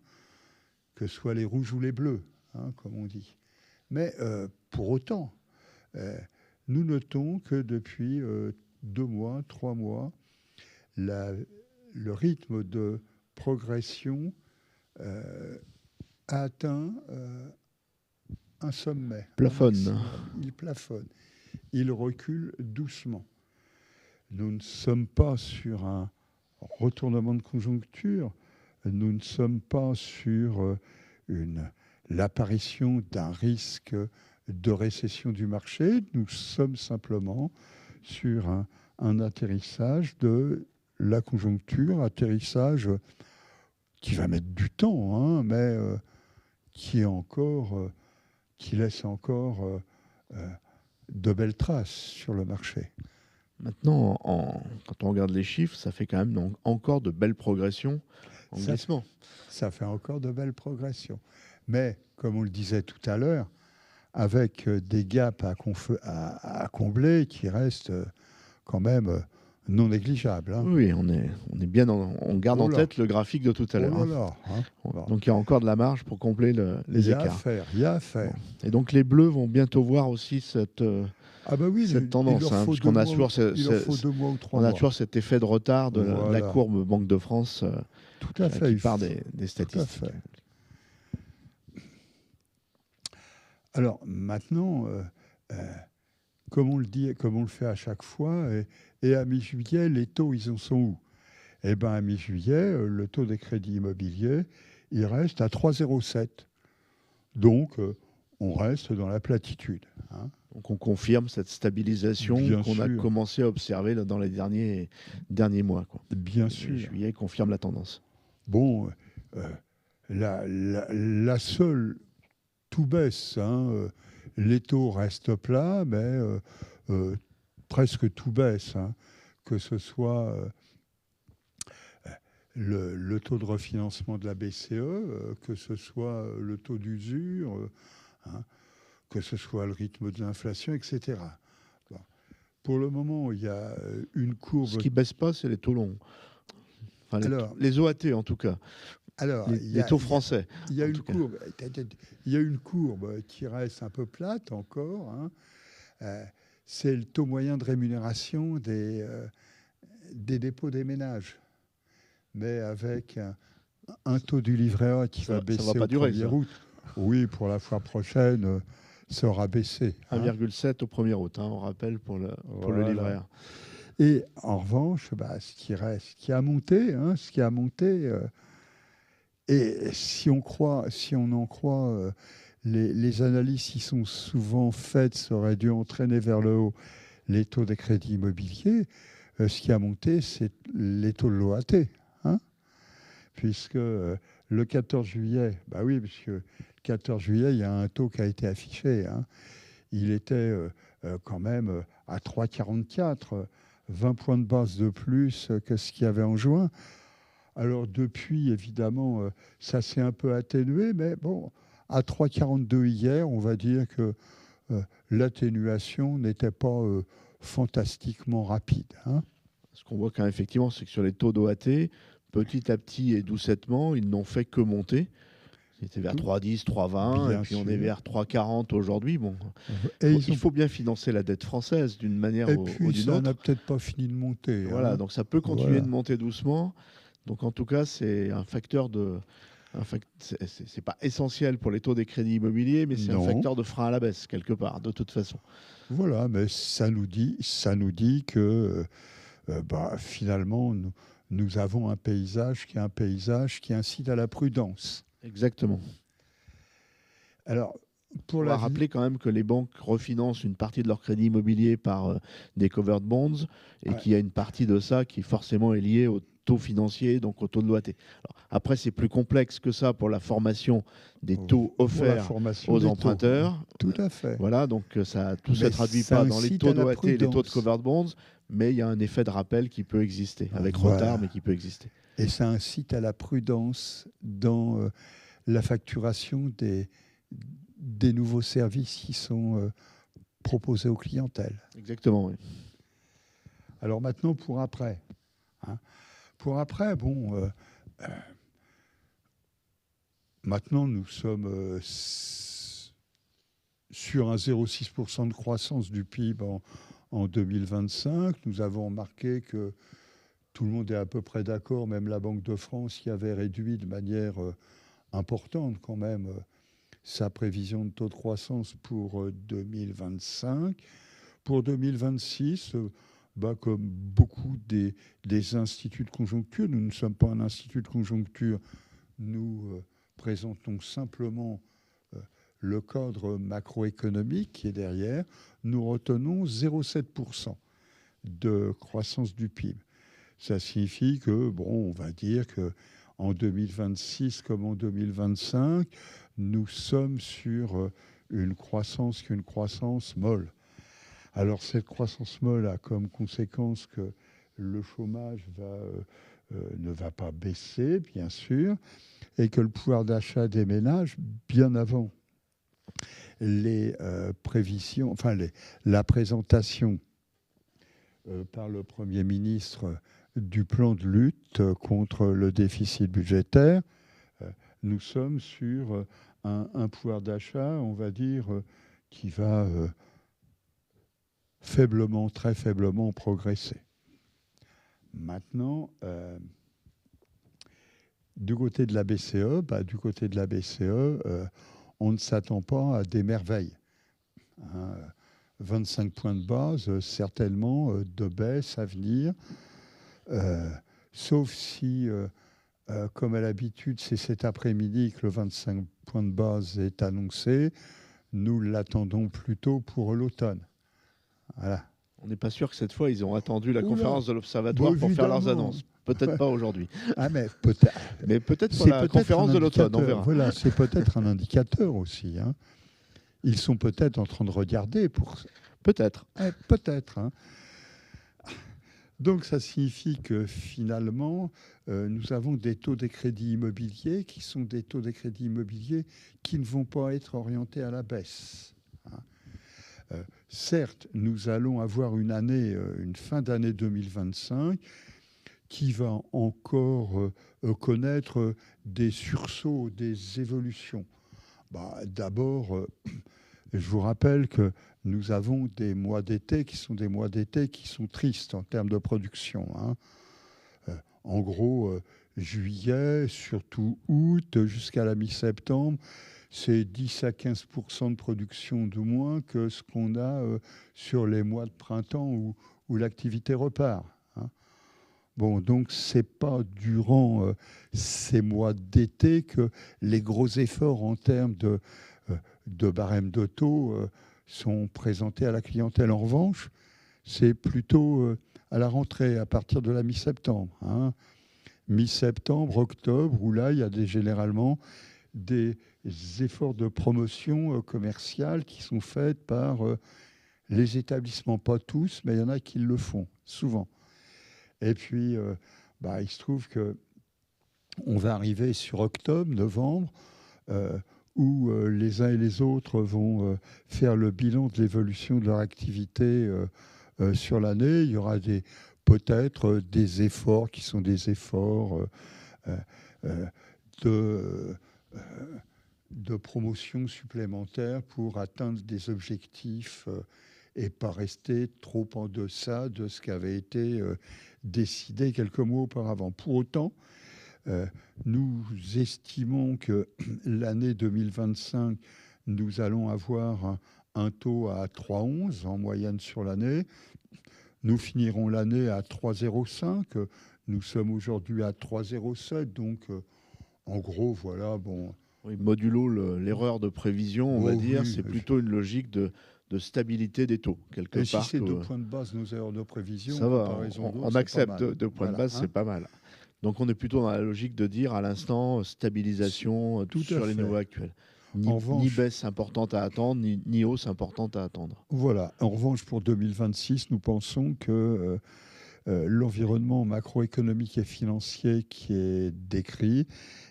que ce soit les rouges ou les bleus, hein, comme on dit. Mais pour autant, nous notons que depuis 2 mois, 3 mois, le rythme de progression a atteint un sommet. Plafonne. Il plafonne. Il recule doucement. Nous ne sommes pas sur un retournement de conjoncture, nous ne sommes pas sur l'apparition d'un risque de récession du marché, nous sommes simplement sur un atterrissage de la conjoncture, atterrissage qui va mettre du temps, hein, mais qui laisse encore de belles traces sur le marché. Maintenant, quand on regarde les chiffres, ça fait quand même encore de belles progressions en glissement. Ça fait encore de belles progressions. Mais, comme on le disait tout à l'heure, avec des gaps à combler qui restent quand même non négligeables, hein. Oui, on est bien on garde en tête le graphique de tout à l'heure. Donc il y a encore de la marge pour combler les écarts. Il y a à faire. Bon. Et donc les bleus vont bientôt voir aussi cette tendance, hein, puisqu'on a toujours on a toujours cet effet de retard de la courbe Banque de France tout à fait, qui part des statistiques. Alors maintenant, comme on le dit, comme on le fait à chaque fois, et à mi-juillet, les taux, ils en sont où? Eh bien, à mi-juillet, le taux des crédits immobiliers, il reste à 3,07. Donc, on reste dans la platitude, hein. Donc, on confirme cette stabilisation qu'on a commencé à observer là, dans les derniers mois, quoi. Bien sûr. Juillet confirme la tendance. Bon, la seule... Tout baisse, hein. Les taux restent plats, mais presque tout baisse, hein. Que ce soit le taux de refinancement de la BCE, que ce soit le taux d'usure, hein, que ce soit le rythme de l'inflation, etc. Bon. Pour le moment, il y a une courbe... Ce qui ne baisse pas, c'est les taux longs. Enfin, les OAT, en tout cas. Alors, les taux français. il y a en une tout cas. courbe, il y a une courbe qui reste un peu plate encore, hein. C'est le taux moyen de rémunération des dépôts des ménages, mais avec un taux du livret A qui va Ça baisser va pas au durer, 1er ça. août. Oui, pour la fois prochaine, ça aura baissé, hein. 1,7 au 1er août, hein, on rappelle pour le livret Voilà. A. Et en revanche, ce qui reste, ce qui a monté, hein, et si on en croit les analyses qui sont souvent faites, ça aurait dû entraîner vers le haut les taux des crédits immobiliers. Ce qui a monté, c'est les taux de l'OAT, hein, puisque le 14 juillet, bah oui, puisque le 14 juillet, il y a un taux qui a été affiché, hein. Il était quand même à 3,44, 20 points de base de plus que ce qu'il y avait en juin. Alors depuis, évidemment, ça s'est un peu atténué, mais bon, à 3,42 hier, on va dire que l'atténuation n'était pas fantastiquement rapide, hein. Ce qu'on voit quand même effectivement, c'est que sur les taux d'OAT, petit à petit et doucettement, ils n'ont fait que monter. C'était vers Tout, 3,10, 3,20, et bien puis on est sûr. vers 3,40 aujourd'hui. Bon, Et il faut bien financer la dette française d'une manière Et ou puis, d'une ça n'a autre. peut-être pas fini de monter, Voilà, hein. donc ça peut continuer Voilà. de monter doucement. Donc en tout cas, c'est un facteur de. C'est pas essentiel pour les taux des crédits immobiliers, mais c'est un Non. facteur de frein à la baisse, quelque part, de toute façon. Voilà, mais ça nous dit que finalement, nous avons un paysage qui incite à la prudence. Exactement. Alors, pour On la va rappeler quand même que les banques refinancent une partie de leur crédit immobilier par des covered bonds et Ouais. qu'il y a une partie de ça qui forcément est liée au taux financier, donc au taux de l'OAT. Après, c'est plus complexe que ça pour la formation des taux pour la offerts formation aux des taux, emprunteurs. tout à fait. Voilà, donc tout ne Mais traduit ça pas dans les incite taux à la d'OAT et les taux de prudence. covered bonds, mais il y a un effet de rappel qui peut exister, avec Voilà. retard, mais qui peut exister. Et ça incite à la prudence dans la facturation des nouveaux services qui sont proposés aux clientèles. Exactement, oui. Alors maintenant, pour après. Hein. Pour après, bon, maintenant nous sommes sur un 0,6% de croissance du PIB en 2025. Nous avons remarqué que tout le monde est à peu près d'accord, même la Banque de France qui avait réduit de manière importante quand même sa prévision de taux de croissance pour 2025. Pour 2026, comme beaucoup des instituts de conjoncture, nous ne sommes pas un institut de conjoncture, nous présentons simplement le cadre macroéconomique qui est derrière. Nous retenons 0,7% de croissance du PIB. Ça signifie que, on va dire qu'en 2026 comme en 2025, nous sommes sur une croissance molle. Alors cette croissance molle a comme conséquence que le chômage ne va pas baisser, bien sûr, et que le pouvoir d'achat des ménages, bien avant les prévisions, la présentation par le Premier ministre du plan de lutte contre le déficit budgétaire, nous sommes sur un pouvoir d'achat, on va dire, qui va très faiblement progresser. Maintenant, du côté de la BCE, on ne s'attend pas à des merveilles. 25 points de base, certainement, de baisse à venir, sauf si, comme à l'habitude, c'est cet après-midi que le 25 points de base est annoncé. Nous l'attendons plutôt pour l'automne. Voilà. On n'est pas sûr que cette fois, ils ont attendu la Oula, conférence de l'Observatoire pour faire leurs annonces. Peut-être pas aujourd'hui. Ah, mais peut-être. Mais peut-être pour la conférence de l'automne, on verra. Voilà, c'est peut-être un indicateur aussi. Hein. Ils sont peut-être en train de regarder pour... Peut-être. Peut-être. Hein. Donc, ça signifie que finalement, nous avons des taux de crédit immobilier qui sont des taux de crédit immobilier qui ne vont pas être orientés à la baisse. Hein. Certes, nous allons avoir une fin d'année 2025 qui va encore connaître des sursauts, des évolutions? D'abord, je vous rappelle que nous avons des mois d'été qui sont des mois d'été qui sont tristes en termes de production, hein. En gros, juillet, surtout août, jusqu'à la mi-septembre, c'est 10 à 15% de production de moins que ce qu'on a sur les mois de printemps où l'activité repart, hein. Bon, donc c'est pas durant ces mois d'été que les gros efforts en termes de barème de taux sont présentés à la clientèle. En revanche, c'est plutôt à la rentrée, à partir de la mi-septembre, hein. Mi-septembre, octobre, où là, il y a généralement des efforts de promotion commerciale qui sont faits par les établissements, pas tous, mais il y en a qui le font, souvent. Et puis, il se trouve qu'on va arriver sur octobre, novembre, où les uns et les autres vont faire le bilan de l'évolution de leur activité sur l'année. Il y aura peut-être des efforts qui sont des efforts de, de promotion supplémentaire pour atteindre des objectifs et pas rester trop en deçà de ce qui avait été décidé quelques mois auparavant. Pour autant, nous estimons que l'année 2025, nous allons avoir un taux à 3,11 en moyenne sur l'année. Nous finirons l'année à 3,05. Nous sommes aujourd'hui à 3,07. Donc, en gros, voilà, bon. Oui, modulo l'erreur de prévision, on va dire, Oui, c'est plutôt une logique de stabilité des taux, quelque et part. si c'est 2 points de base, nos erreurs de prévision, ça en va, comparaison d'autres, on c'est accepte pas mal. 2 points de Voilà, base, hein. c'est pas mal. Donc on est plutôt dans la logique de dire à l'instant stabilisation Tout à sur les fait. niveaux actuels. En Ni revanche, baisse importante à attendre, ni hausse importante à attendre. voilà. En revanche, pour 2026, nous pensons que l'environnement macroéconomique et financier qui est décrit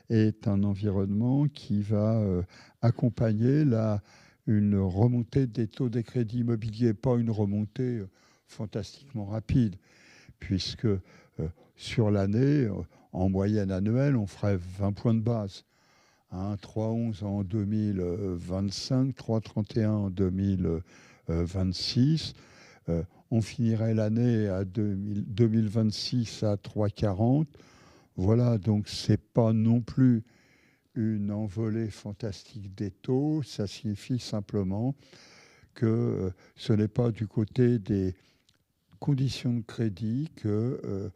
est un environnement qui va accompagner une remontée des taux des crédits immobiliers, pas une remontée fantastiquement rapide, puisque sur l'année, en moyenne annuelle, on ferait 20 points de base. 3,11 en 2025, 3,31 en 2026. On finirait l'année à 2026 à 3,40. Voilà, donc ce n'est pas non plus une envolée fantastique des taux. Ça signifie simplement que ce n'est pas du côté des conditions de crédit que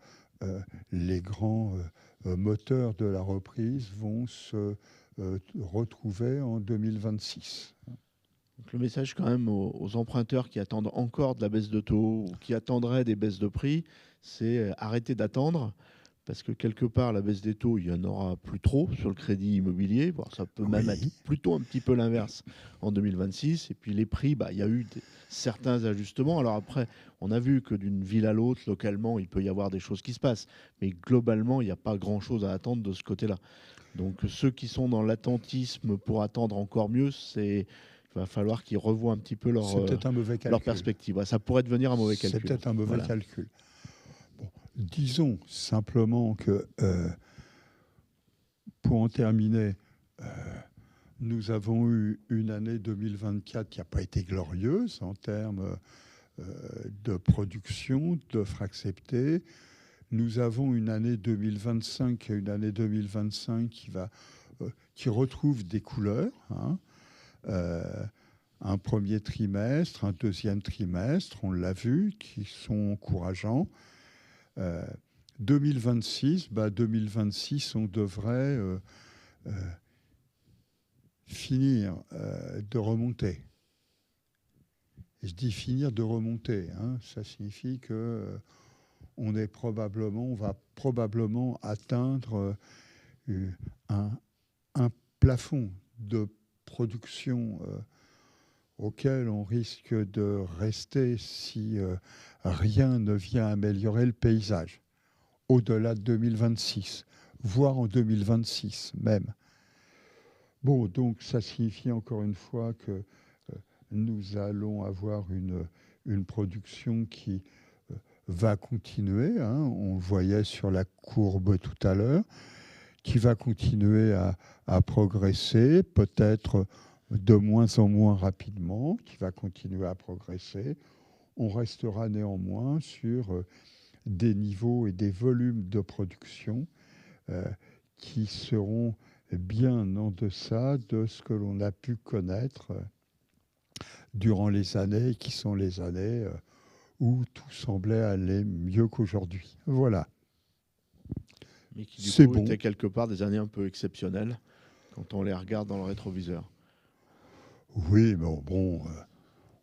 les grands moteurs de la reprise vont se retrouver en 2026. Donc le message quand même aux emprunteurs qui attendent encore de la baisse de taux ou qui attendraient des baisses de prix, c'est arrêter d'attendre. Parce que quelque part, la baisse des taux, il n'y en aura plus trop sur le crédit immobilier. Bon, ça peut même être Oui, plutôt un petit peu l'inverse en 2026. Et puis les prix, il y a eu certains ajustements. Alors après, on a vu que d'une ville à l'autre, localement, il peut y avoir des choses qui se passent. Mais globalement, il n'y a pas grand-chose à attendre de ce côté-là. Donc ceux qui sont dans l'attentisme pour attendre encore mieux, il va falloir qu'ils revoient un petit peu c'est peut-être un mauvais leur calcul. perspective. Ouais, ça pourrait devenir un mauvais calcul. C'est peut-être un mauvais Voilà. calcul. Bon, disons simplement que, pour en terminer, nous avons eu une année 2024 qui n'a pas été glorieuse en termes de production, d'offres acceptées. Nous avons une année 2025, qui retrouve des couleurs, hein. Un premier trimestre, un deuxième trimestre, on l'a vu, qui sont encourageants. 2026, on devrait finir de remonter. Et je dis finir de remonter, hein, ça signifie que on va probablement atteindre un plafond de production auquel on risque de rester si rien ne vient améliorer le paysage, au-delà de 2026, voire en 2026 même. Bon, donc ça signifie encore une fois que nous allons avoir une production qui va continuer, hein, on le voyait sur la courbe tout à l'heure, qui va continuer à progresser, peut-être de moins en moins rapidement, qui va continuer à progresser. On restera néanmoins sur des niveaux et des volumes de production qui seront bien en deçà de ce que l'on a pu connaître durant les années qui sont les années où tout semblait aller mieux qu'aujourd'hui. Voilà. Mais qui, du C'est coup, bon. étaient quelque part des années un peu exceptionnelles quand on les regarde dans le rétroviseur. Oui, mais bon,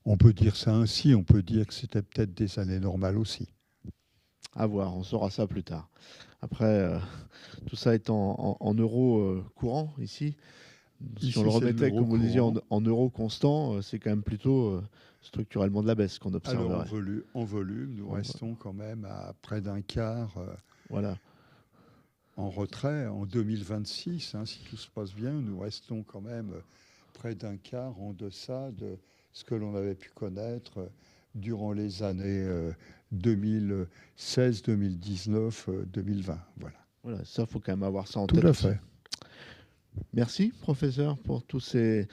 on peut dire ça ainsi. On peut dire que c'était peut-être des années normales aussi. À voir, on saura ça plus tard. Après, tout ça est en euros courants ici. Si Ici, on le c'est de remettait, l'euro comme vous disiez, courant. en euros constants, c'est quand même plutôt structurellement de la baisse qu'on Alors, observerait. en volume, nous restons quand même à près d'un quart Voilà. en retrait. En 2026, hein, si tout se passe bien, nous restons quand même près d'un quart en deçà de ce que l'on avait pu connaître durant les années 2016, 2019, 2020. Voilà. Voilà, ça, faut quand même avoir ça en Tout tête à aussi. fait. Merci, professeur, pour tous ces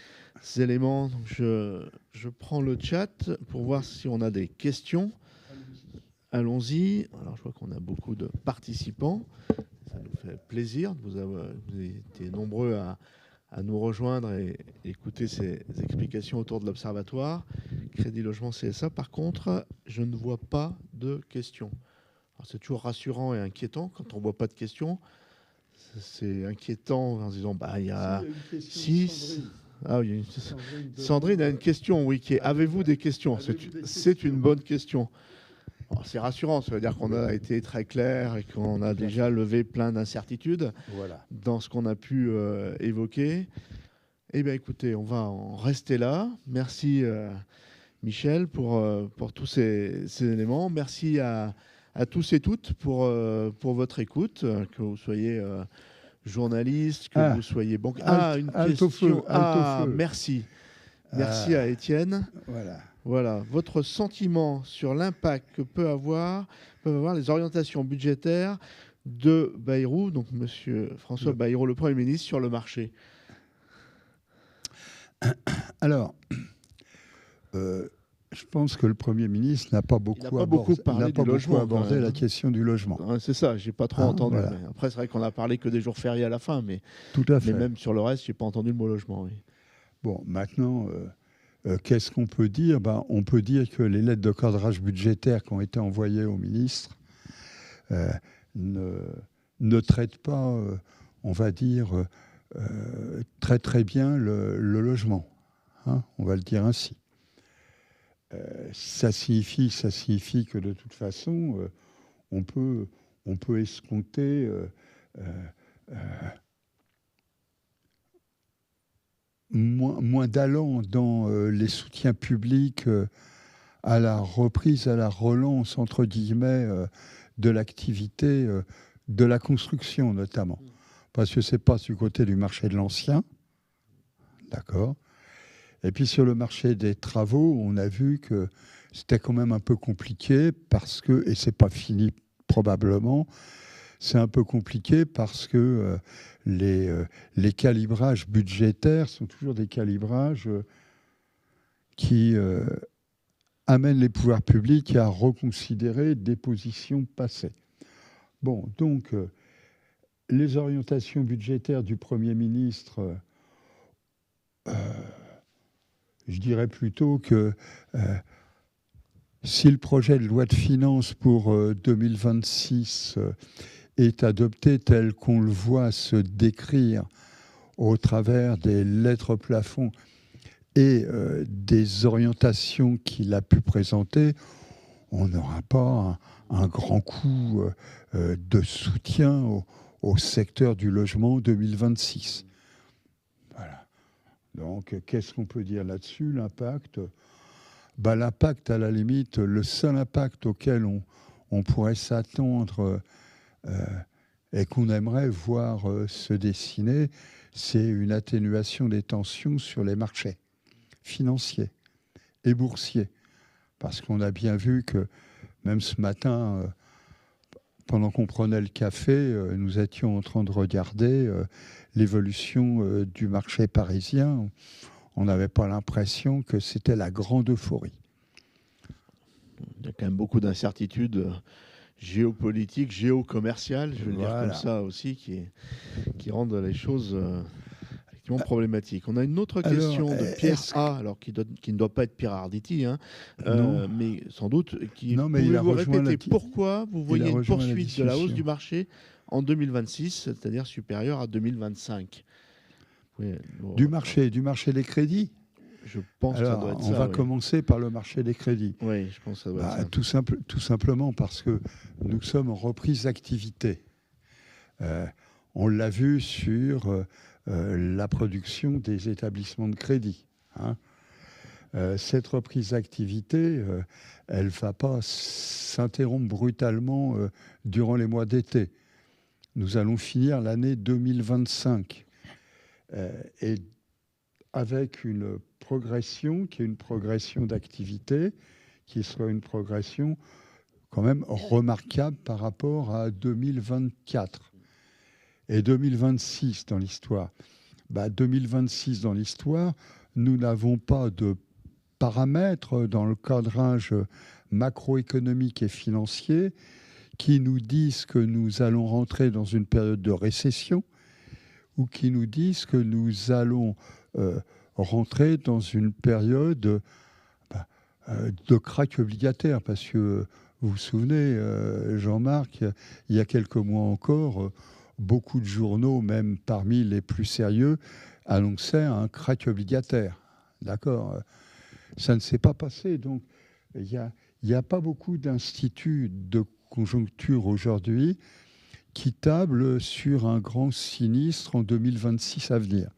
éléments. Donc, je prends le chat pour voir si on a des questions. Allons-y. Alors, je vois qu'on a beaucoup de participants. Ça nous fait plaisir. Vous avez été nombreux à nous rejoindre et écouter ces explications autour de l'Observatoire. Crédit Logement CSA, par contre, je ne vois pas de questions. C'est toujours rassurant et inquiétant quand on ne voit pas de questions. C'est inquiétant en se disant, il y a... Ah oui, Sandrine a une question, oui, qui est, avez-vous des questions? C'est une bonne question. C'est rassurant, ça veut dire qu'on a été très clair et qu'on a déjà levé plein d'incertitudes dans ce qu'on a pu évoquer. Eh bien, écoutez, on va en rester là. Merci, Michel, pour tous ces éléments. Merci à tous et toutes pour votre écoute, que vous soyez journaliste, que vous soyez banquier. Une question. Merci. Merci à Étienne. Voilà. Votre sentiment sur l'impact que peuvent avoir les orientations budgétaires de Bayrou, donc Monsieur François Bayrou, le Premier ministre, sur le marché. Alors, je pense que le Premier ministre n'a pas beaucoup abordé la question du logement. C'est ça, j'ai pas trop entendu. Voilà. Après, c'est vrai qu'on a parlé que des jours fériés à la fin, mais, mais même sur le reste, j'ai pas entendu le mot logement. Oui. Bon, maintenant, qu'est-ce qu'on peut dire? On peut dire que les lettres de cadrage budgétaire qui ont été envoyées au ministre ne traitent pas, on va dire, très bien le logement. Hein, on va le dire ainsi. Ça signifie que de toute façon, on peut escompter moins d'allant dans les soutiens publics à la reprise, à la relance, entre guillemets, de l'activité de la construction notamment. Parce que ce n'est pas du côté du marché de l'ancien, d'accord. Et puis sur le marché des travaux, on a vu que c'était quand même un peu compliqué parce que, et c'est pas fini probablement, c'est un peu compliqué parce que les calibrages budgétaires sont toujours des calibrages qui amènent les pouvoirs publics à reconsidérer des positions passées. Bon, donc les orientations budgétaires du Premier ministre, je dirais plutôt que si le projet de loi de finances pour 2026 est adopté tel qu'on le voit se décrire au travers des lettres plafonds et des orientations qu'il a pu présenter, on n'aura pas un grand coup de soutien au secteur du logement 2026. Voilà. Donc, qu'est-ce qu'on peut dire là-dessus? L'impact, l'impact, à la limite, le seul impact auquel on pourrait s'attendre et qu'on aimerait voir se dessiner, c'est une atténuation des tensions sur les marchés financiers et boursiers. Parce qu'on a bien vu que Même ce matin, pendant qu'on prenait le café, nous étions en train de regarder l'évolution du marché parisien. On n'avait pas l'impression que c'était la grande euphorie. Il y a quand même beaucoup d'incertitudes géopolitiques, géocommerciales, je veux le dire Voilà. comme ça aussi, qui rendent les choses effectivement problématiques. On a une autre question de Pierre A, alors qui ne doit pas être Pierre Arditi, hein, Non. mais sans doute, Non, mais il a pouvez-vous rejoint répéter pourquoi vous voyez une poursuite de la hausse du marché en 2026, c'est-à-dire supérieure à 2025? Oui, bon, du marché des crédits. je pense que ça doit être ça. On va oui. commencer par le marché des crédits. Oui, je pense que ça doit être ça. Tout simplement parce que nous sommes en reprise d'activité. On l'a vu sur la production des établissements de crédit. Hein. Cette reprise d'activité, elle ne va pas s'interrompre brutalement durant les mois d'été. Nous allons finir l'année 2025. Et avec une progression qui est une progression d'activité, qui sera une progression quand même remarquable par rapport à 2024. Et 2026 dans l'histoire. 2026 dans l'histoire, nous n'avons pas de paramètres dans le cadrage macroéconomique et financier qui nous disent que nous allons rentrer dans une période de récession ou qui nous disent que nous allons rentrer dans une période de krach obligataire. Parce que vous vous souvenez, Jean-Marc, il y a quelques mois encore, beaucoup de journaux, même parmi les plus sérieux, annonçaient un krach obligataire. D'accord ? Ça ne s'est pas passé. Donc, il n'y a pas beaucoup d'instituts de conjoncture aujourd'hui qui tablent sur un grand sinistre en 2026 à venir.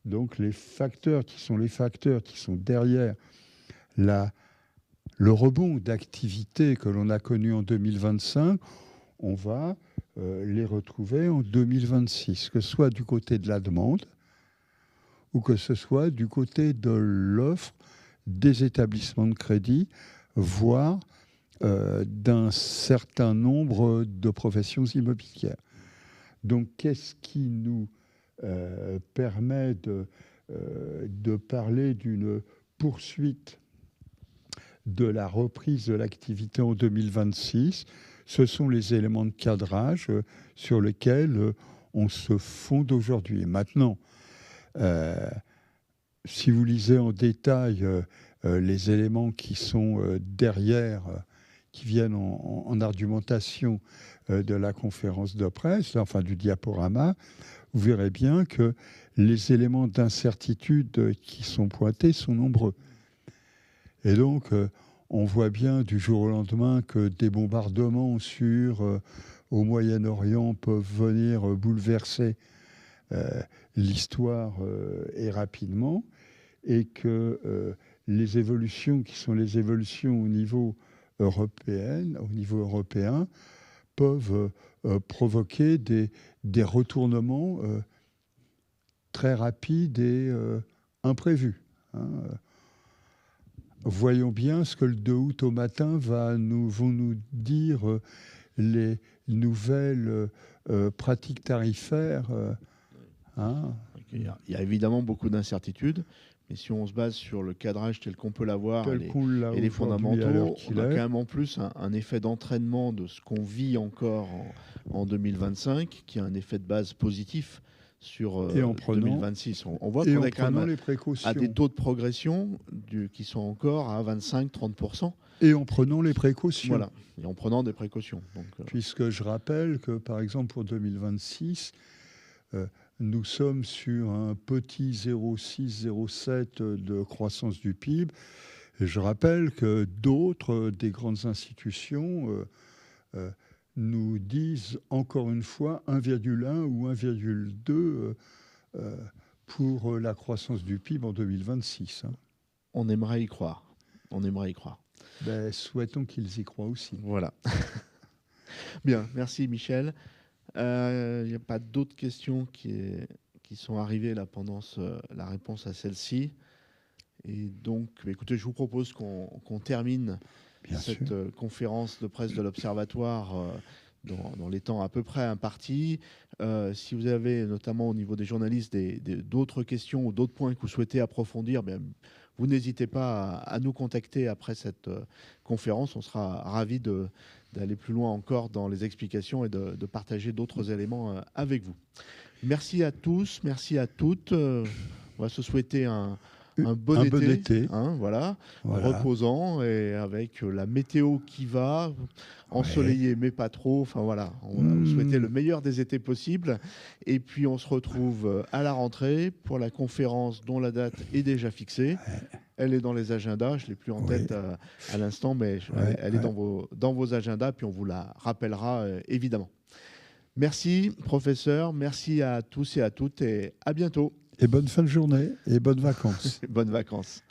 Donc, les facteurs qui sont derrière le rebond d'activité que l'on a connu en 2025, on va les retrouver en 2026, que ce soit du côté de la demande ou que ce soit du côté de l'offre des établissements de crédit, voire d'un certain nombre de professions immobilières. Donc, qu'est-ce qui nous permet de parler d'une poursuite de la reprise de l'activité en 2026 ? Ce sont les éléments de cadrage sur lesquels on se fonde aujourd'hui. Maintenant, si vous lisez en détail les éléments qui sont derrière, qui viennent en argumentation de la conférence de presse, enfin du diaporama, vous verrez bien que les éléments d'incertitude qui sont pointés sont nombreux. Et donc, on voit bien du jour au lendemain que des bombardements au Moyen-Orient peuvent venir bouleverser l'histoire et rapidement, et que les évolutions qui sont les évolutions au niveau européen, peuvent provoquer des retournements très rapides et imprévus. Hein. Voyons bien ce que le 2 août au matin vont nous dire les nouvelles pratiques tarifaires. Hein. Il y a évidemment beaucoup d'incertitudes, mais si on se base sur le cadrage tel qu'on peut l'avoir et les fondamentaux, on a quand même en plus un effet d'entraînement de ce qu'on vit encore en 2025, qui a un effet de base positif sur 2026. On voit qu'on est quand même à des taux de progression qui sont encore à 25-30%. Et en prenant les précautions. Voilà, et en prenant des précautions. Donc, puisque je rappelle que, par exemple, pour 2026, nous sommes sur un petit 0,6-0,7 de croissance du PIB. Et je rappelle que d'autres des grandes institutions nous disent encore une fois 1,1 ou 1,2 pour la croissance du PIB en 2026. Hein. On aimerait y croire. Souhaitons qu'ils y croient aussi. Voilà. Bien, merci Michel. Il n'y a pas d'autres questions qui sont arrivées là pendant la réponse à celle-ci. Et donc, écoutez, je vous propose qu'on termine Bien cette sûr. conférence de presse de l'Observatoire dans les temps à peu près impartis. Si vous avez, notamment au niveau des journalistes, d'autres questions ou d'autres points que vous souhaitez approfondir, bien, vous n'hésitez pas à nous contacter après cette conférence. On sera ravis d'aller plus loin encore dans les explications et de partager d'autres éléments avec vous. Merci à tous, merci à toutes. On va se souhaiter un bon Un été, bon été. hein, voilà, Voilà. reposant et avec la météo qui va, ensoleillé mais pas trop. Enfin voilà, on va vous souhaiter le meilleur des étés possibles. Et puis on se retrouve à la rentrée pour la conférence dont la date est déjà fixée. Elle est dans les agendas, je ne l'ai plus en tête à l'instant, mais elle est dans vos agendas, puis on vous la rappellera évidemment. Merci, professeur. Merci à tous et à toutes et à bientôt. Et bonne fin de journée et bonnes vacances. Bonnes vacances.